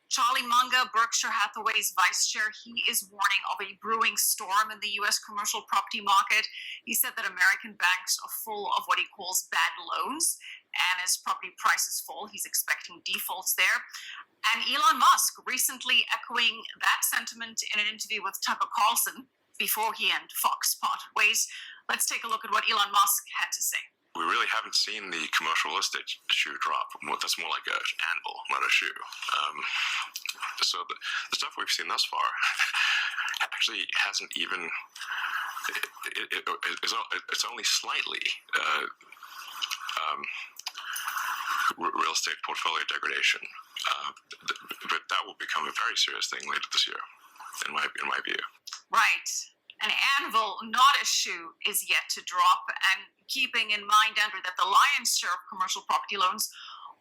S2: Charlie Munger, Berkshire Hathaway's vice chair, he is warning of a brewing storm in the U.S. commercial property market. He said that American banks are full of what he calls bad loans, and as property prices fall, he's expecting defaults there. And Elon Musk recently echoing that sentiment in an interview with Tucker Carlson before he and Fox parted ways. Let's take a look at what Elon Musk had to say.
S3: We really haven't seen the commercial real estate shoe drop. That's more like an anvil, not a shoe. So the stuff we've seen thus far actually hasn't even. It's only slightly real estate portfolio degradation, but that will become a very serious thing later this year, in my view.
S2: Right. An anvil, not a shoe, is yet to drop. And keeping in mind, Andrew, that the lion's share of commercial property loans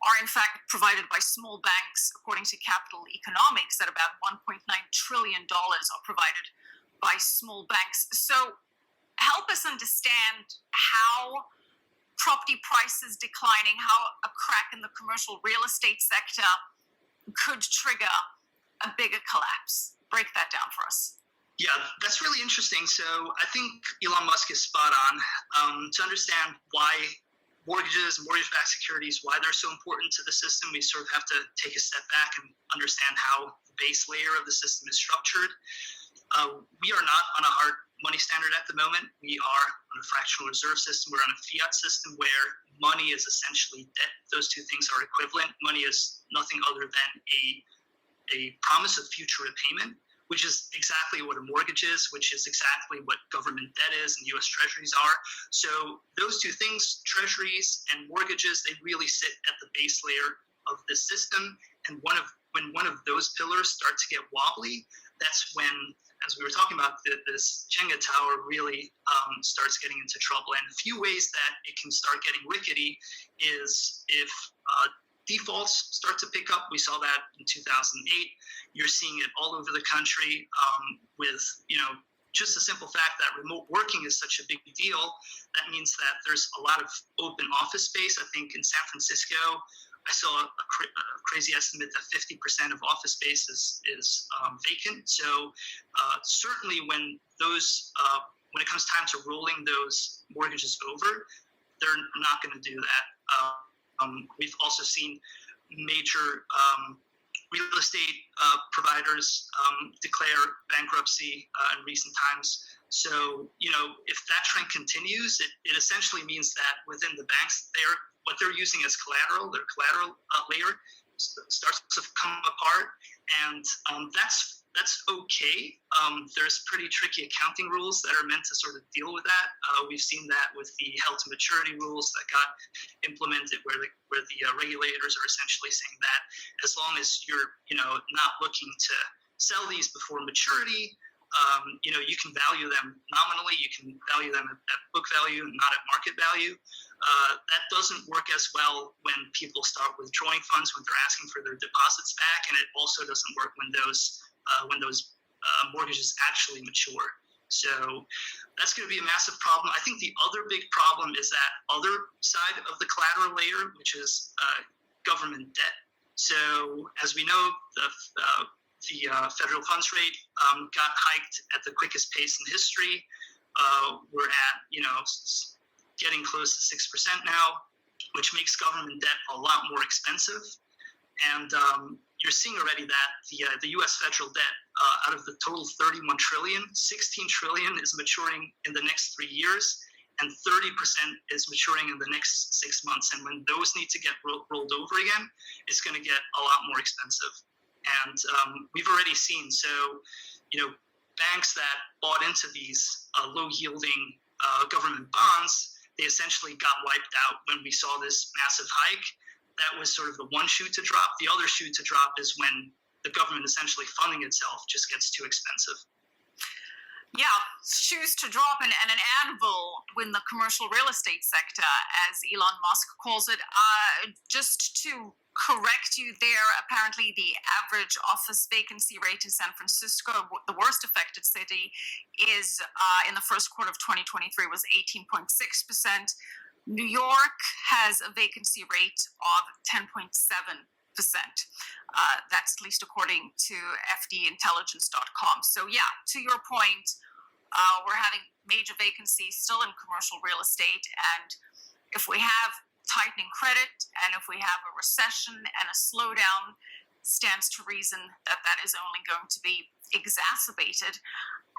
S2: are in fact provided by small banks, according to Capital Economics, that about $1.9 trillion are provided by small banks. So help us understand how property prices declining, how a crack in the commercial real estate sector could trigger a bigger collapse. Break that down for us.
S4: Yeah, that's really interesting. So I think Elon Musk is spot on. To understand why mortgages, mortgage-backed securities, why they're so important to the system, we sort of have to take a step back and understand how the base layer of the system is structured. We are not on a hard money standard at the moment. We are on a fractional reserve system. We're on a fiat system where money is essentially debt. Those two things are equivalent. Money is nothing other than a promise of future repayment, which is exactly what a mortgage is, which is exactly what government debt is and U.S. treasuries are. So those two things, treasuries and mortgages, they really sit at the base layer of the system. And when one of those pillars start to get wobbly, that's when, as we were talking about, this Jenga tower really starts getting into trouble. And a few ways that it can start getting rickety is if defaults start to pick up. We saw that in 2008. You're seeing it all over the country with, just the simple fact that remote working is such a big deal. That means that there's a lot of open office space. I think in San Francisco, I saw a crazy estimate that 50% of office space is vacant. So certainly when it comes time to rolling those mortgages over, they're not going to do that. We've also seen major real estate providers declare bankruptcy in recent times. So, if that trend continues, it essentially means that within the banks, what they're using as collateral, their collateral layer starts to come apart, and that's okay. There's pretty tricky accounting rules that are meant to sort of deal with that. We've seen that with the held to maturity rules that got implemented, where the regulators are essentially saying that as long as you're not looking to sell these before maturity, you can value them nominally. You can value them at book value, not at market value. That doesn't work as well when people start withdrawing funds, when they're asking for their deposits back, and it also doesn't work when those mortgages actually mature. So that's going to be a massive problem. I think the other big problem is that other side of the collateral layer, which is government debt. So as we know, the federal funds rate got hiked at the quickest pace in history. We're at getting close to 6% now, which makes government debt a lot more expensive. And you're seeing already that the U.S. federal debt, out of the total 31 trillion, 16 trillion is maturing in the next 3 years, and 30% is maturing in the next 6 months. And when those need to get rolled over again, it's going to get a lot more expensive. And we've already seen, banks that bought into these low-yielding government bonds, they essentially got wiped out when we saw this massive hike. That was sort of the one shoe to drop. The other shoe to drop is when the government essentially funding itself just gets too expensive.
S2: Yeah, shoes to drop and an anvil in the commercial real estate sector, as Elon Musk calls it. Just to
S5: correct you there. Apparently, the average office vacancy rate in San Francisco, the worst affected city, is in the first quarter of 2023 was 18.6%. New York has a vacancy rate of 10.7%. That's at least according to fdintelligence.com. So yeah, to your point, we're having major vacancies still in commercial real estate. And if we have tightening credit and if we have a recession and a slowdown, stands to reason that that is only going to be exacerbated.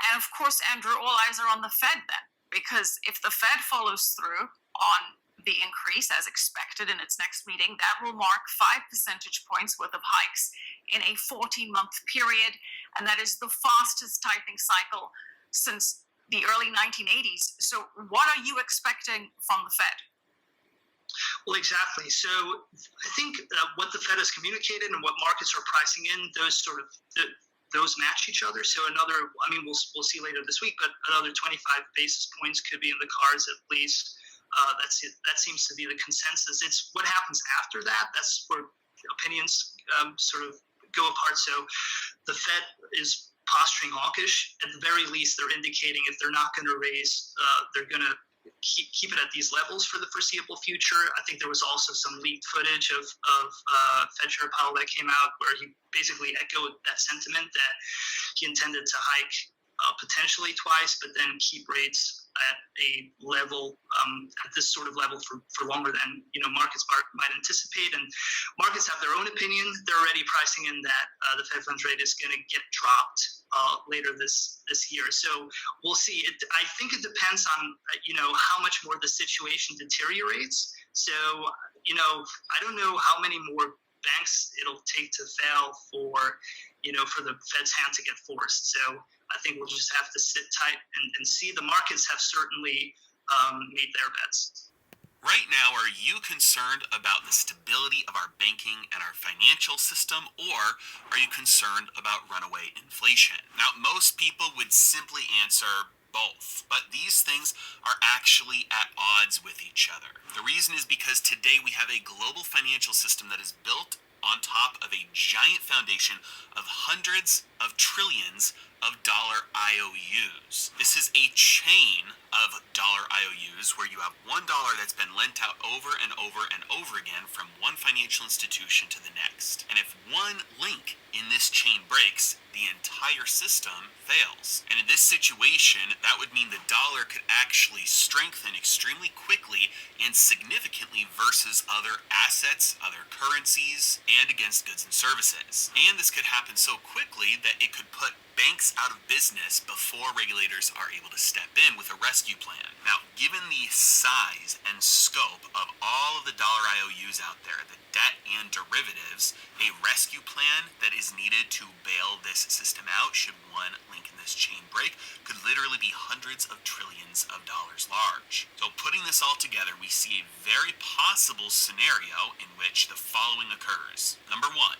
S5: And of course, Andrew, all eyes are on the Fed then, because if the Fed follows through on the increase as expected in its next meeting, that will mark 5 percentage points worth of hikes in a 14-month period. And that is the fastest tightening cycle since the early 1980s. So what are you expecting from the Fed?
S4: Well, exactly. So I think what the Fed has communicated and what markets are pricing in, those match each other. So we'll see later this week, but another 25 basis points could be in the cards at least. That seems to be the consensus. It's what happens after that. That's where opinions sort of go apart. So the Fed is posturing hawkish. At the very least, they're indicating if they're not going to raise, they're going to keep it at these levels for the foreseeable future. I think there was also some leaked footage of Fed Chair Powell that came out where he basically echoed that sentiment that he intended to hike potentially twice, but then keep rates at a level, at this sort of level for longer than markets might anticipate. And markets have their own opinion. They're already pricing in that the Fed funds rate is going to get dropped later this year. So we'll see. I think it depends on how much more the situation deteriorates. So I don't know how many more banks it'll take to fail for the Fed's hand to get forced. So I think we'll just have to sit tight and see. The markets have certainly made their bets.
S2: Right now, are you concerned about the stability of our banking and our financial system, or are you concerned about runaway inflation? Now, most people would simply answer both, but these things are actually at odds with each other. The reason is because today we have a global financial system that is built on top of a giant foundation of hundreds of trillions of dollar IOUs. This is a chain of dollar IOUs where you have $1 that's been lent out over and over and over again from one financial institution to the next. And if one link in this chain breaks, the entire system fails. And in this situation, that would mean the dollar could actually strengthen extremely quickly and significantly versus other assets, other currencies, and against goods and services. And this could happen so quickly that it could put banks out of business before regulators are able to step in with a rescue plan. Now, given the size and scope of all of the dollar IOUs out there, the debt and derivatives, a rescue plan that is needed to bail this system out should one link in this chain break could literally be hundreds of trillions of dollars large. So putting this all together, we see a very possible scenario in which the following occurs. Number one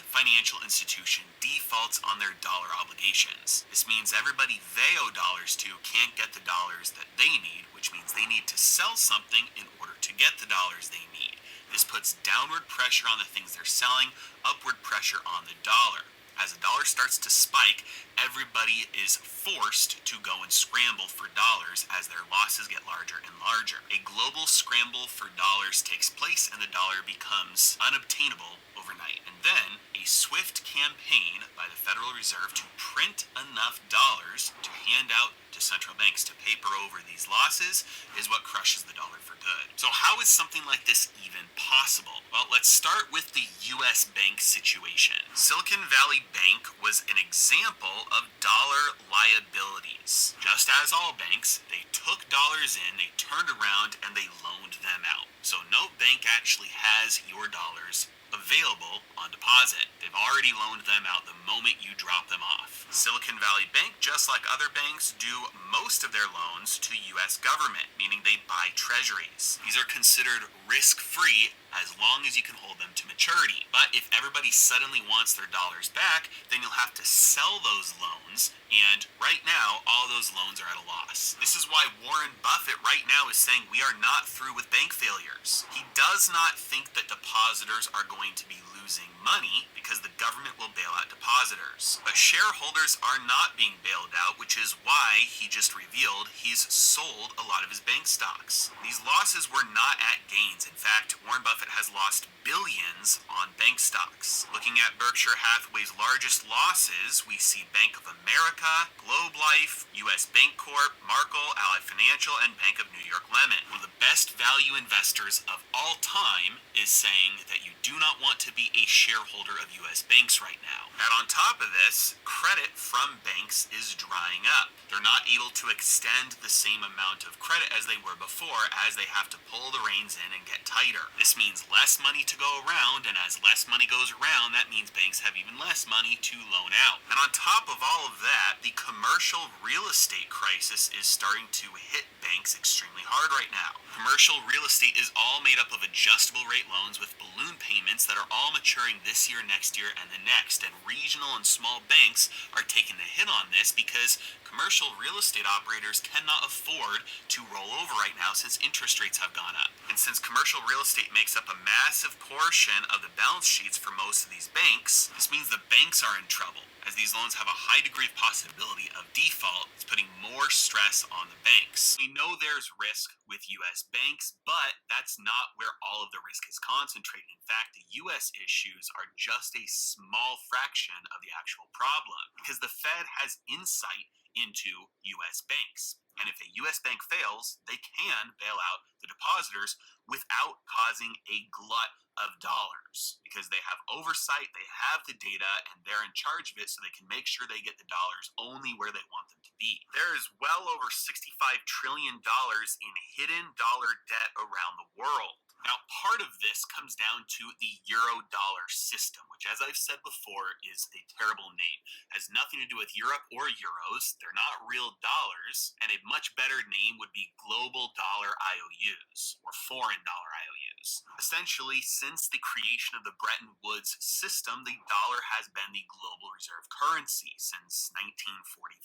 S2: financial institution defaults on their dollar obligations. This means everybody they owe dollars to can't get the dollars that they need, which means they need to sell something in order to get the dollars they need. This puts downward pressure on the things they're selling, upward pressure on the dollar. As the dollar starts to spike, everybody is forced to go and scramble for dollars as their losses get larger and larger. A global scramble for dollars takes place and the dollar becomes unobtainable overnight. And then a swift campaign by the Federal Reserve to print enough dollars to hand out to central banks to paper over these losses is what crushes the dollar for good. So how is something like this even possible? Well, let's start with the US bank situation. Silicon Valley Bank was an example of dollar liabilities. Just as all banks, they took dollars in, they turned around, and they loaned them out. So no bank actually has your dollars available on deposit. They've already loaned them out the moment you drop them off. Silicon Silicon Valley Bank, just like other banks, do most of their loans to U.S. government, meaning they buy treasuries. These are considered risk-free as long as you can hold them to maturity. But if everybody suddenly wants their dollars back, then you'll have to sell those loans, and right now, all those loans are at a loss. This is why Warren Buffett right now is saying we are not through with bank failures. He does not think that depositors are going to be losing money because the government will bail out depositors. But shareholders are not being bailed out, which is why he just revealed he's sold a lot of his bank stocks. These losses were not at gains. In fact, Warren Buffett has lost billions on bank stocks. Looking at Berkshire Hathaway's largest losses, we see Bank of America, Globe Life, US Bank Corp, Markel, Ally Financial, and Bank of New York Lemon. One of the best value investors of all time is saying that you do not want to be a shareholder of US banks right now. And on top of this, credit from banks is drying up. They're not able to extend the same amount of credit as they were before, as they have to pull the reins in and get tighter. This means less money to go around, and as less money goes around, that means banks have even less money to loan out. And on top of all of that, the commercial real estate crisis is starting to hit banks extremely hard right now. Commercial real estate is all made up of adjustable rate loans with balloon payments that are all maturing this year, next year, and the next. And regional and small banks are taking the hit on this because commercial real estate operators cannot afford to roll over right now since interest rates have gone up. And since commercial real estate makes up a massive portion of the balance sheets for most of these banks, this means the banks are in trouble, as these loans have a high degree of possibility of default. It's putting more stress on the banks. We know there's risk with U.S. banks, but that's not where all of the risk is concentrated. In fact, the U.S. issues are just a small fraction of the actual problem, because the Fed has insight into U.S. banks. And if a U.S. bank fails, they can bail out the depositors without causing a glut of dollars, because they have oversight, they have the data, and they're in charge of it, so they can make sure they get the dollars only where they want them to be. There is well over $65 trillion in hidden dollar debt around the world. Now, part of this comes down to the euro-dollar system, which, as I've said before, is a terrible name. It has nothing to do with Europe or euros. They're not real dollars, and a much better name would be global dollar IOUs, or foreign dollar IOUs. Essentially, since the creation of the Bretton Woods system, the dollar has been the global reserve currency since 1945.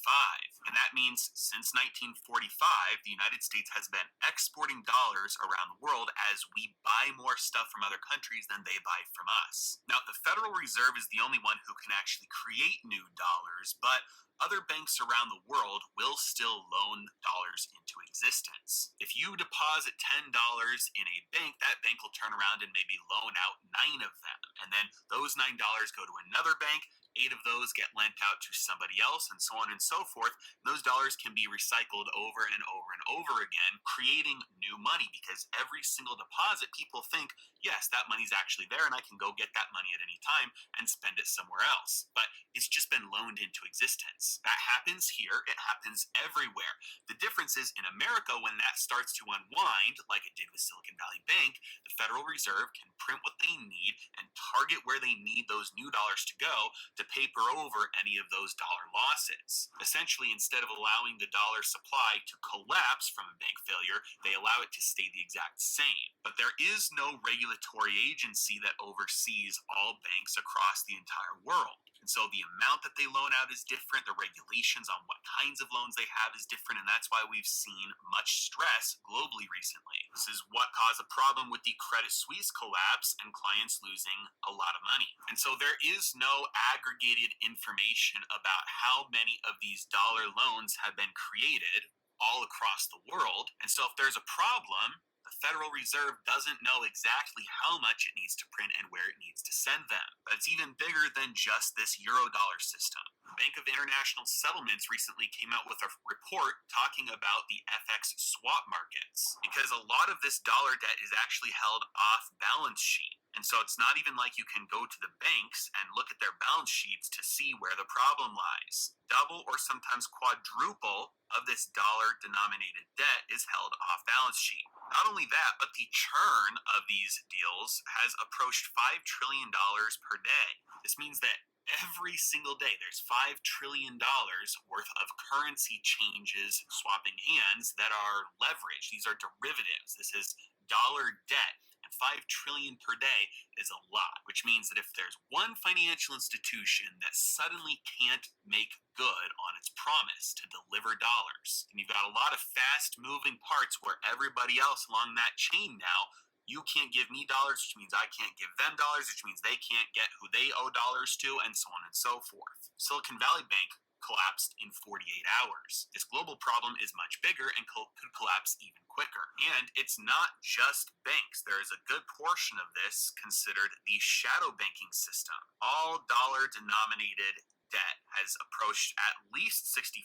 S2: And that means since 1945, the United States has been exporting dollars around the world as we buy more stuff from other countries than they buy from us. Now, the Federal Reserve is the only one who can actually create new dollars, but other banks around the world will still loan dollars into existence. If you deposit $10 in a bank, that bank will turn around and maybe loan out 9 of them. And then those $9 go to another bank, 8 of those get lent out to somebody else, and so on and so forth. Those dollars can be recycled over and over and over again, creating new money, because every single deposit, people think, yes, that money's actually there and I can go get that money at any time and spend it somewhere else. But it's just been loaned into existence. That happens here, it happens everywhere. The difference is, in America, when that starts to unwind, like it did with Silicon Valley Bank, the Federal Reserve can print what they need and target where they need those new dollars to go to paper over any of those dollar losses. Essentially, instead of allowing the dollar supply to collapse from a bank failure, they allow it to stay the exact same. But there is no regulatory agency that oversees all banks across the entire world. And so the amount that they loan out is different, the regulations on what kinds of loans they have is different, and that's why we've seen much stress globally recently. This is what caused a problem with the Credit Suisse collapse and clients losing a lot of money. And so there is no aggregated information about how many of these dollar loans have been created all across the world. And so if there's a problem, the Federal Reserve doesn't know exactly how much it needs to print and where it needs to send them. But it's even bigger than just this euro-dollar system. The Bank of International Settlements recently came out with a report talking about the FX swap markets, because a lot of this dollar debt is actually held off balance sheet. And so it's not even like you can go to the banks and look at their balance sheets to see where the problem lies. Double or sometimes quadruple of this dollar-denominated debt is held off balance sheet. Not only that, but the churn of these deals has approached $5 trillion per day. This means that Every single day, there's $5 trillion worth of currency changes swapping hands that are leveraged. These are derivatives. This is dollar debt. And $5 trillion per day is a lot, which means that if there's one financial institution that suddenly can't make good on its promise to deliver dollars, and you've got a lot of fast moving parts where everybody else along that chain now, you can't give me dollars, which means I can't give them dollars, which means they can't get who they owe dollars to, and so on and so forth. Silicon Valley Bank collapsed in 48 hours. This global problem is much bigger and could collapse even quicker. And it's not just banks. There is a good portion of this considered the shadow banking system. All dollar-denominated debt has approached at least 65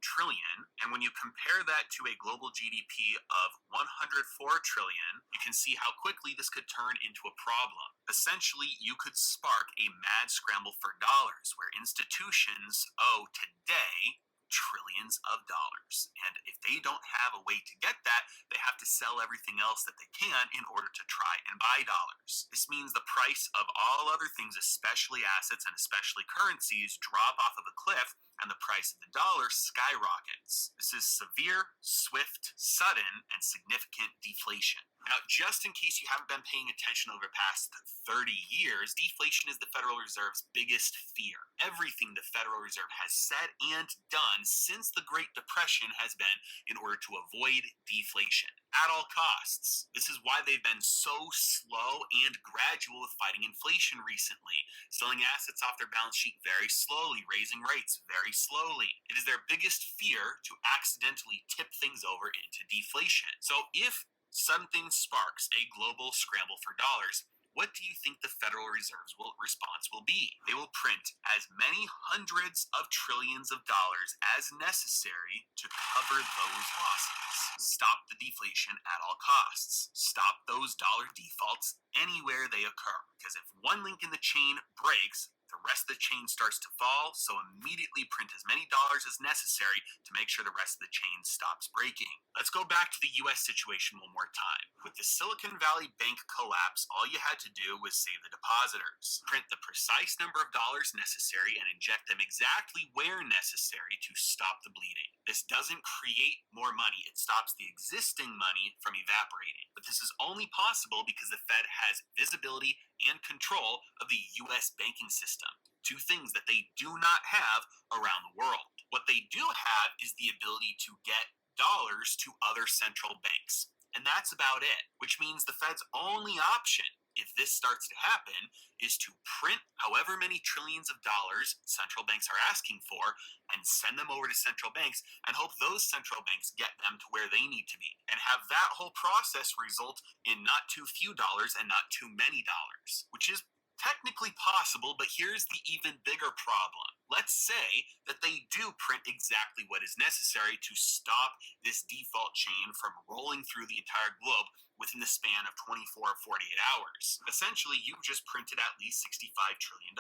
S2: trillion. And when you compare that to a global GDP of 104 trillion, you can see how quickly this could turn into a problem. Essentially, you could spark a mad scramble for dollars where institutions owe today trillions of dollars. And if they don't have a way to get that, they have to sell everything else that they can in order to try and buy dollars. This means the price of all other things, especially assets and especially currencies, drop off of a cliff, and the price of the dollar skyrockets. This is severe, swift, sudden, and significant deflation. Now, just in case you haven't been paying attention over the past 30 years, deflation is the Federal Reserve's biggest fear. Everything the Federal Reserve has said and done since the Great Depression has been in order to avoid deflation at all costs. This is why they've been so slow and gradual with fighting inflation recently, selling assets off their balance sheet very slowly, raising rates very slowly. It is their biggest fear to accidentally tip things over into deflation. So if something sparks a global scramble for dollars, what do you think the Federal Reserve's response will be? They will print as many hundreds of trillions of dollars as necessary to cover those losses. Stop the deflation at all costs. Stop those dollar defaults anywhere they occur. Because if one link in the chain breaks, the rest of the chain starts to fall, so immediately print as many dollars as necessary to make sure the rest of the chain stops breaking. Let's go back to the US situation one more time. With the Silicon Valley Bank collapse, all you had to do was save the depositors. Print the precise number of dollars necessary and inject them exactly where necessary to stop the bleeding. This doesn't create more money, it stops the existing money from evaporating. But this is only possible because the Fed has visibility and control of the US banking system. Two things that they do not have around the world. What they do have is the ability to get dollars to other central banks. And that's about it, which means the Fed's only option, if this starts to happen, is to print however many trillions of dollars central banks are asking for and send them over to central banks and hope those central banks get them to where they need to be, and have that whole process result in not too few dollars and not too many dollars, which is technically possible, but here's the even bigger problem. Let's say that they do print exactly what is necessary to stop this default chain from rolling through the entire globe within the span of 24 or 48 hours. Essentially, you've just printed at least $65 trillion.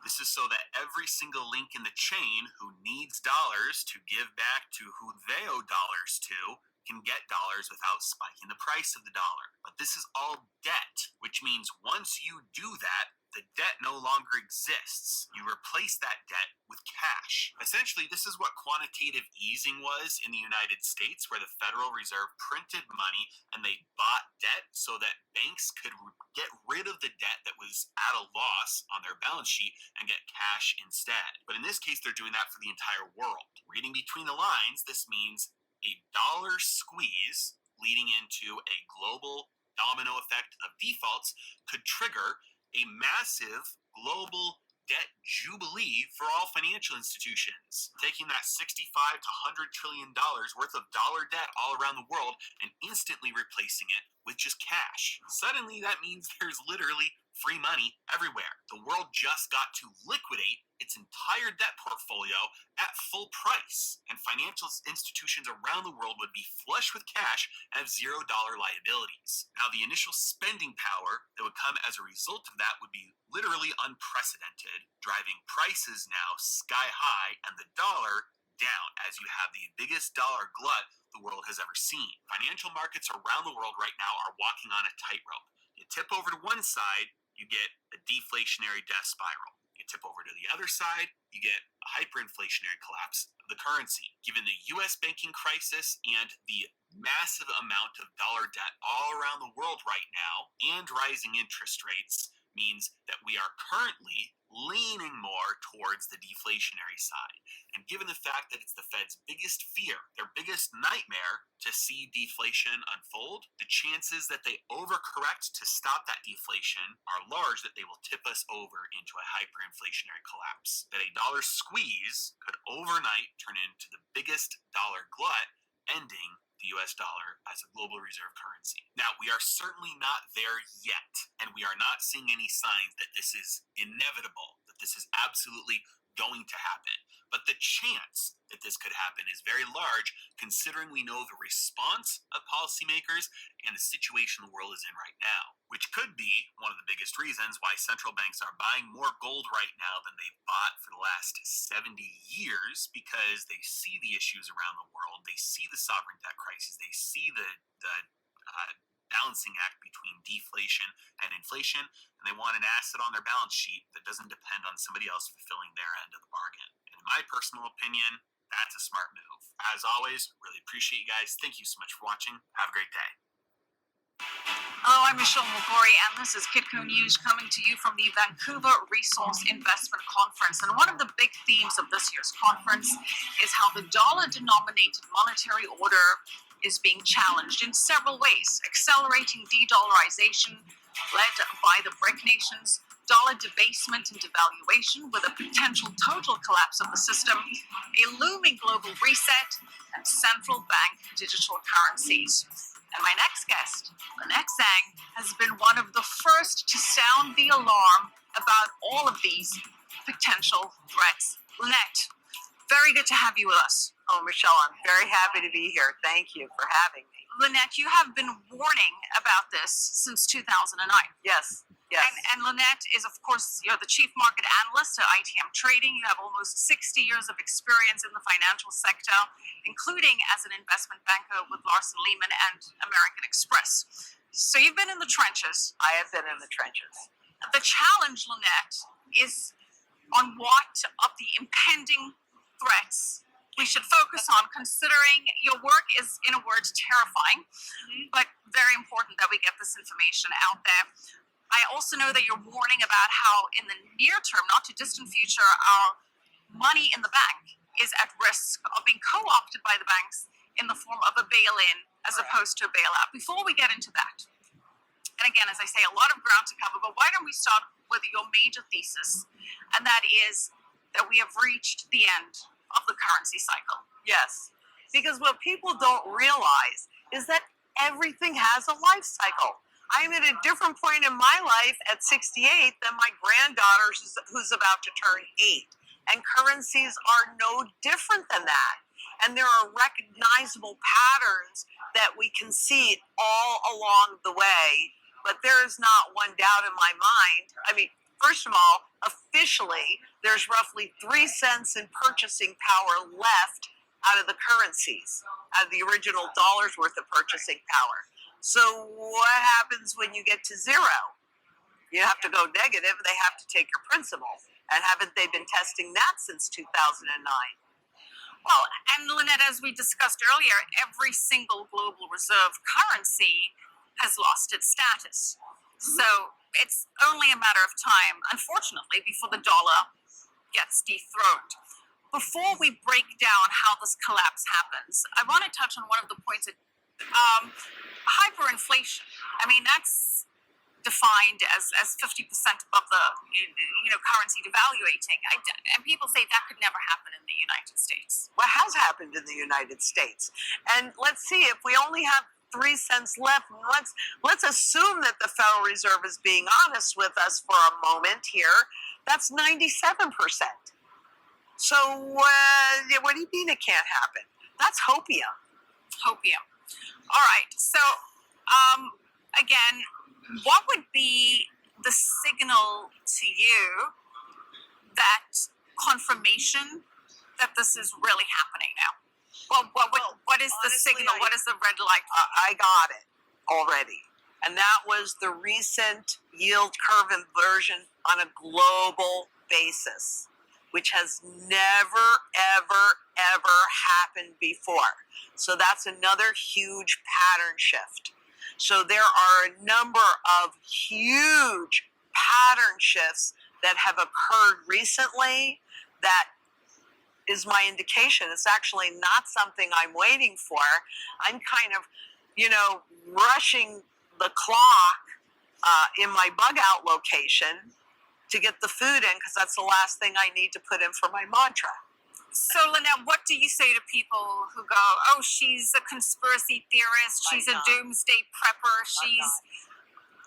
S2: This is so that every single link in the chain who needs dollars to give back to who they owe dollars to can get dollars without spiking the price of the dollar. But this is all debt, which means once you do that, the debt no longer exists. You replace that debt with cash. Essentially, this is what quantitative easing was in the United States, where the Federal Reserve printed money and they bought debt so that banks could get rid of the debt that was at a loss on their balance sheet and get cash instead. But in this case, they're doing that for the entire world. Reading between the lines, this means a dollar squeeze leading into a global domino effect of defaults could trigger a massive global debt jubilee for all financial institutions, taking that $65 to $100 trillion worth of dollar debt all around the world and instantly replacing it with just cash. Suddenly, that means there's literally free money everywhere. The world just got to liquidate its entire debt portfolio at full price, and financial institutions around the world would be flush with cash and have $0 liabilities. Now, the initial spending power that would come as a result of that would be literally unprecedented, driving prices now sky high and the dollar down as you have the biggest dollar glut the world has ever seen. Financial markets around the world right now are walking on a tightrope. You tip over to one side, you get a deflationary death spiral. You tip over to the other side, you get a hyperinflationary collapse of the currency. Given the US banking crisis and the massive amount of dollar debt all around the world right now, and rising interest rates, means that we are currently leaning more towards the deflationary side. And given the fact that it's the Fed's biggest fear, their biggest nightmare to see deflation unfold, the chances that they overcorrect to stop that deflation are large that they will tip us over into a hyperinflationary collapse. That a dollar squeeze could overnight turn into the biggest dollar glut, ending the US dollar as a global reserve currency. Now, we are certainly not there yet, and we are not seeing any signs that this is inevitable, that this is absolutely going to happen. But the chance that this could happen is very large, considering we know the response of policymakers and the situation the world is in right now, which could be one of the biggest reasons why central banks are buying more gold right now than they've bought for the last 70 years, because they see the issues around the world, they see the sovereign debt crisis, they see the balancing act between deflation and inflation, and they want an asset on their balance sheet that doesn't depend on somebody else fulfilling their end of the bargain. And in my personal opinion, that's a smart move. As always, really appreciate you guys. Thank you so much for watching. Have a great day.
S5: Hello, I'm Michelle Mulgore, and this is Kitco News coming to you from the Vancouver Resource Investment Conference. And one of the big themes of this year's conference is how the dollar-denominated monetary order is being challenged in several ways. Accelerating de-dollarization led by the BRIC nations, dollar debasement and devaluation with a potential total collapse of the system, a looming global reset, and central bank digital currencies. And my next guest, Lynette Zhang, has been one of the first to sound the alarm about all of these potential threats. Lynette, very good to have you with us.
S6: Oh, Michelle, I'm very happy to be here. Thank you for having me.
S5: Lynette, you have been warning about this since 2009.
S6: Yes.
S5: And Lynette is, of course, you're the chief market analyst at ITM Trading. You have almost 60 years of experience in the financial sector, including as an investment banker with Larson Lehman and American Express. So you've been in the trenches.
S6: I have been in the trenches.
S5: The challenge, Lynette, is on what of the impending threats we should focus on, considering your work is, in a word, terrifying, but very important that we get this information out there. I also know that you're warning about how in the near term, not too distant future, our money in the bank is at risk of being co-opted by the banks in the form of a bail-in as opposed to a bailout. Before we get into that, and again, as I say, a lot of ground to cover, but why don't we start with your major thesis, and that is that we have reached the end of the currency cycle.
S6: Yes, because what people don't realize is that everything has a life cycle. I'm at a different point in my life at 68 than my granddaughter who's about to turn 8. And currencies are no different than that. And there are recognizable patterns that we can see all along the way. But there is not one doubt in my mind. I mean, first of all, officially, there's roughly 3 cents in purchasing power left out of the currencies, out of the original dollar's worth of purchasing power. So what happens when you get to zero? You have to go negative. They have to take your principal. And haven't they been testing that since 2009?
S5: Well, and Lynette, as we discussed earlier, every single global reserve currency has lost its status. So it's only a matter of time, unfortunately, before the dollar gets dethroned. Before we break down how this collapse happens, I want to touch on one of the points that hyperinflation. I mean, that's defined as 50% above the currency devaluating. And people say that could never happen in the United States.
S6: What has happened in the United States? And let's see, if we only have 3 cents left, let's assume that the Federal Reserve is being honest with us for a moment here. That's 97%. So what do you mean it can't happen? That's hopium.
S5: Hopium. All right. So, again, what would be the signal to you that confirmation that this is really happening now? Well, what is the signal? What is the red light?
S6: I got it already. And that was the recent yield curve inversion on a global basis, which has never, ever, ever happened before. So that's another huge pattern shift. So there are a number of huge pattern shifts that have occurred recently that is my indication. It's actually not something I'm waiting for. I'm kind of, rushing the clock in my bug out location to get the food in, because that's the last thing I need to put in for my mantra.
S5: So, Lynette, what do you say to people who go, oh, she's a conspiracy theorist, she's a doomsday prepper, she's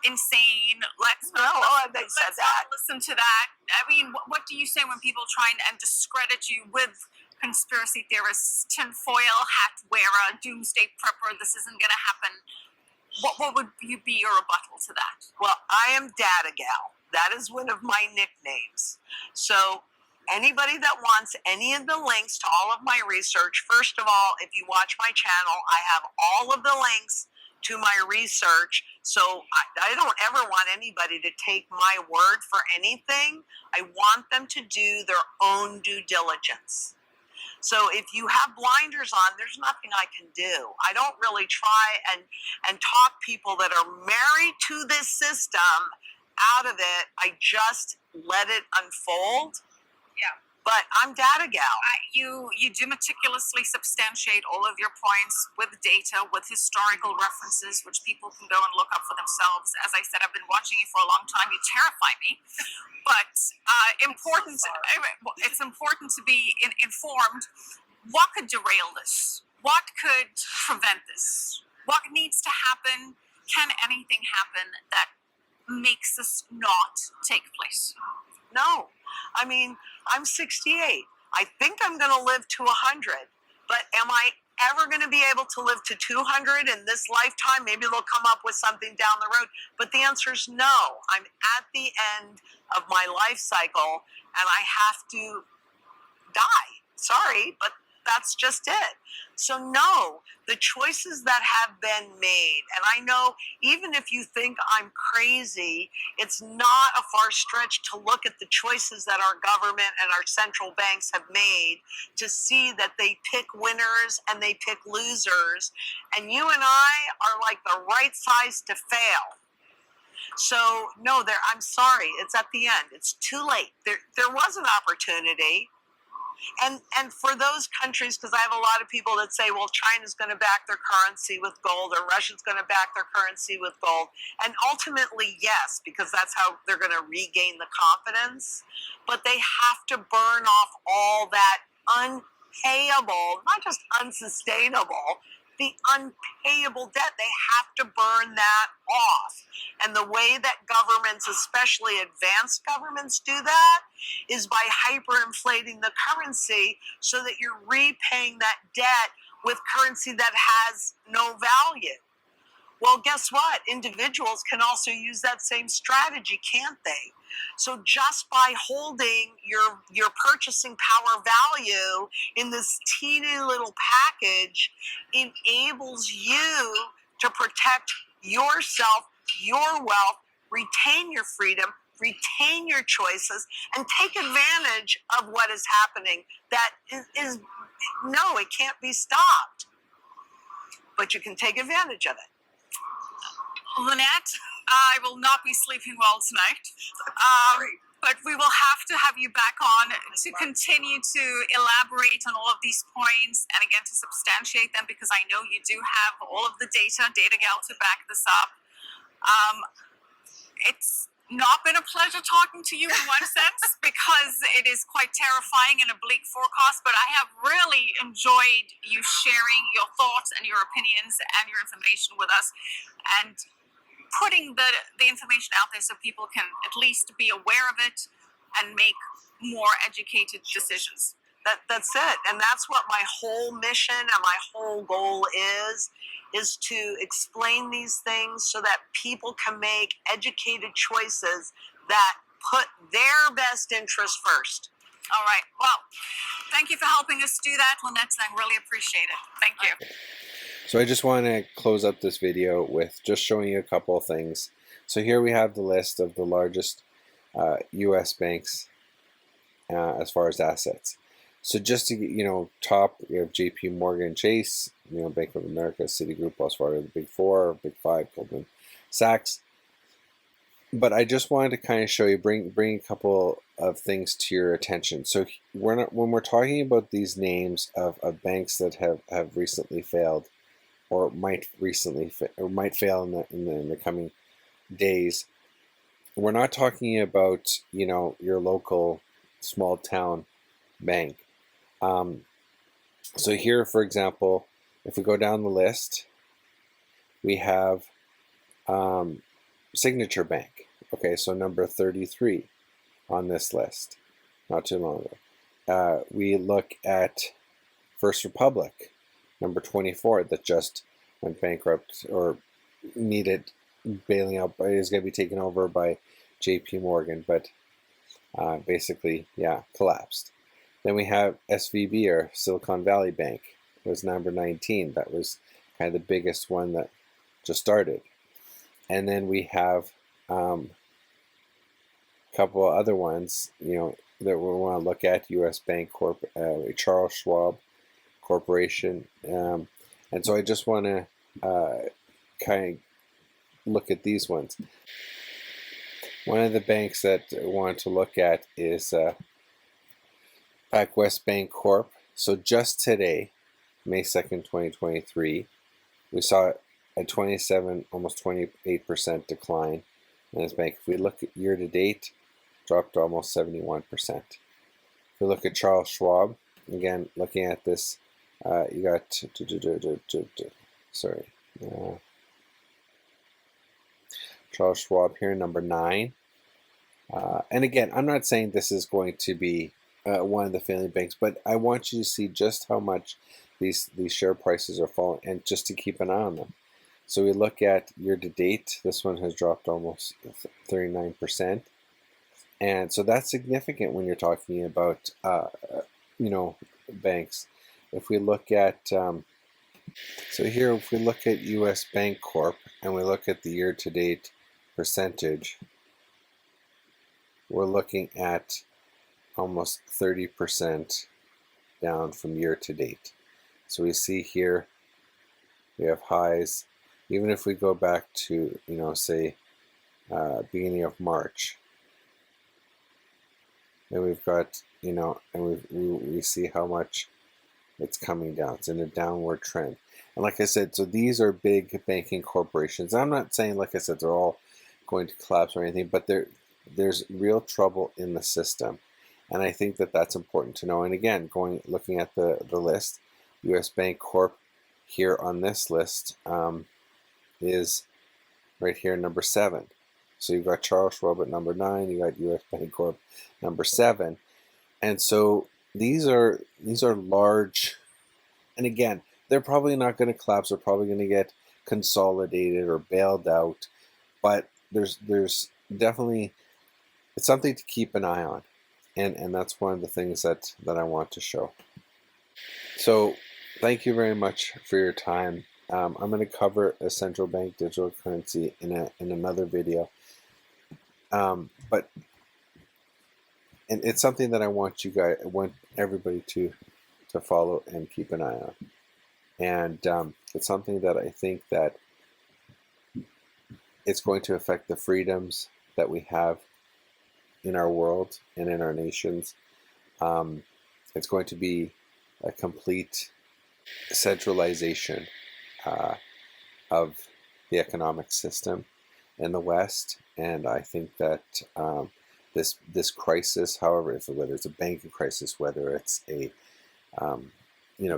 S5: insane, let's not listen to that. I mean, what do you say when people try and discredit you with conspiracy theorists, tinfoil hat wearer, doomsday prepper, this isn't going to happen? What would be your rebuttal to that?
S6: Well, I am Data Gal. That is one of my nicknames. So anybody that wants any of the links to all of my research, first of all, if you watch my channel, I have all of the links to my research. So I don't ever want anybody to take my word for anything. I want them to do their own due diligence. So if you have blinders on, there's nothing I can do. I don't really try and talk people that are married to this system out of it. I just let it unfold.
S5: Yeah.
S6: But I'm Data Gal.
S5: You do meticulously substantiate all of your points with data, with historical references, which people can go and look up for themselves. As I said, I've been watching you for a long time. You terrify me. But it's important to be informed. What could derail this? What could prevent this? What needs to happen? Can anything happen that makes this not take place?
S6: No. I mean, I'm 68. I think I'm going to live to 100. But am I ever going to be able to live to 200 in this lifetime? Maybe they'll come up with something down the road. But the answer is no. I'm at the end of my life cycle, and I have to die. Sorry, but that's just it. So no, the choices that have been made, and I know even if you think I'm crazy, it's not a far stretch to look at the choices that our government and our central banks have made to see that they pick winners and they pick losers. And you and I are like the right size to fail. So no, I'm sorry, it's at the end. It's too late. There was an opportunity. And for those countries, because I have a lot of people that say, well, China's going to back their currency with gold, or Russia's going to back their currency with gold. And ultimately, yes, because that's how they're going to regain the confidence. But they have to burn off all that unpayable, not just unsustainable, the unpayable debt. They have to burn that off. And the way that governments, especially advanced governments, do that is by hyperinflating the currency so that you're repaying that debt with currency that has no value. Well, guess what? Individuals can also use that same strategy, can't they? So just by holding your purchasing power value in this teeny little package enables you to protect yourself, your wealth, retain your freedom, retain your choices, and take advantage of what is happening. That is no, it can't be stopped. But you can take advantage of it.
S5: Lynette, I will not be sleeping well tonight, but we will have to have you back on to continue to elaborate on all of these points and again to substantiate them, because I know you do have all of the data gal, to back this up. It's not been a pleasure talking to you in one sense, because it is quite terrifying and a bleak forecast, but I have really enjoyed you sharing your thoughts and your opinions and your information with us, and putting the information out there so people can at least be aware of it and make more educated decisions.
S6: That's it. And that's what my whole mission and my whole goal is to explain these things so that people can make educated choices that put their best interest first.
S5: All right. Well, thank you for helping us do that, Lynette. I really appreciate it. Thank you.
S1: So I just want to close up this video with just showing you a couple of things. So here we have the list of the largest US banks as far as assets. So just to top, you have J.P. Morgan Chase, Bank of America, Citigroup, Wells Fargo, the Big Four, Big Five, Goldman Sachs. But I just wanted to kind of show you, bring a couple of things to your attention. So when we're talking about these names of banks that have recently failed, or might fail in the coming days, we're not talking about your local small town bank. So here, for example, if we go down the list, we have Signature Bank. Okay, so number 33 on this list, not too long ago. We look at First Republic, number 24, that just went bankrupt or needed bailing out, is going to be taken over by J.P. Morgan, but basically, collapsed. Then we have SVB, or Silicon Valley Bank. It was number 19. That was kind of the biggest one that just started. And then we have a couple of other ones, that we want to look at. U.S. Bank Corp, Charles Schwab Corporation. And so I just want to kind of look at these ones. One of the banks that I want to look at is PacWest Bank Corp. So just today, May 2nd, 2023, we saw a 27, almost 28% decline in this bank. If we look at year to date, dropped to almost 71%. If we look at Charles Schwab, again, looking at this, you got, Charles Schwab here, number 9. And again, I'm not saying this is going to be one of the failing banks, but I want you to see just how much these share prices are falling, and just to keep an eye on them. So we look at year to date, this one has dropped almost 39%. And so that's significant when you're talking about, banks. If we look at, so here, if we look at U.S. Bank Corp and we look at the year to date percentage, we're looking at almost 30% down from year to date. So we see here we have highs. Even if we go back to, say, beginning of March, then we've got, and we see how much it's coming down. It's in a downward trend. And like I said, so these are big banking corporations. I'm not saying, like I said, they're all going to collapse or anything, but there's real trouble in the system. And I think that that's important to know. And again, looking at the list, U.S. Bank Corp here on this list is right here, number 7. So you've got Charles Schwab at number 9, you got U.S. Bank Corp number 7. And so these are large, and again, they're probably not going to collapse. They're probably going to get consolidated or bailed out, but there's definitely, it's something to keep an eye on, and that's one of the things that I want to show. So thank you very much for your time. I'm going to cover a central bank digital currency in another video, but it's something that I want everybody to follow and keep an eye on. And it's something that I think that it's going to affect the freedoms that we have in our world and in our nations. It's going to be a complete centralization of the economic system in the West. And I think that this crisis, however, whether it's a banking crisis, whether it's a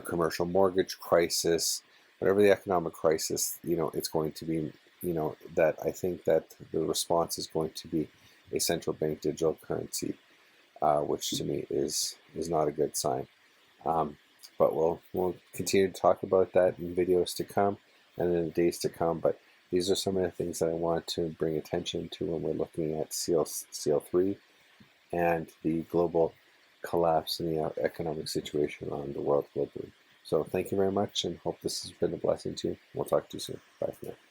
S1: commercial mortgage crisis, whatever the economic crisis, it's going to be, that I think that the response is going to be a central bank digital currency, which to me is not a good sign. But we'll continue to talk about that in videos to come and in the days to come. But these are some of the things that I want to bring attention to when we're looking at CL3 and the global collapse in the economic situation around the world globally. So thank you very much, and hope this has been a blessing to you. We'll talk to you soon. Bye for now.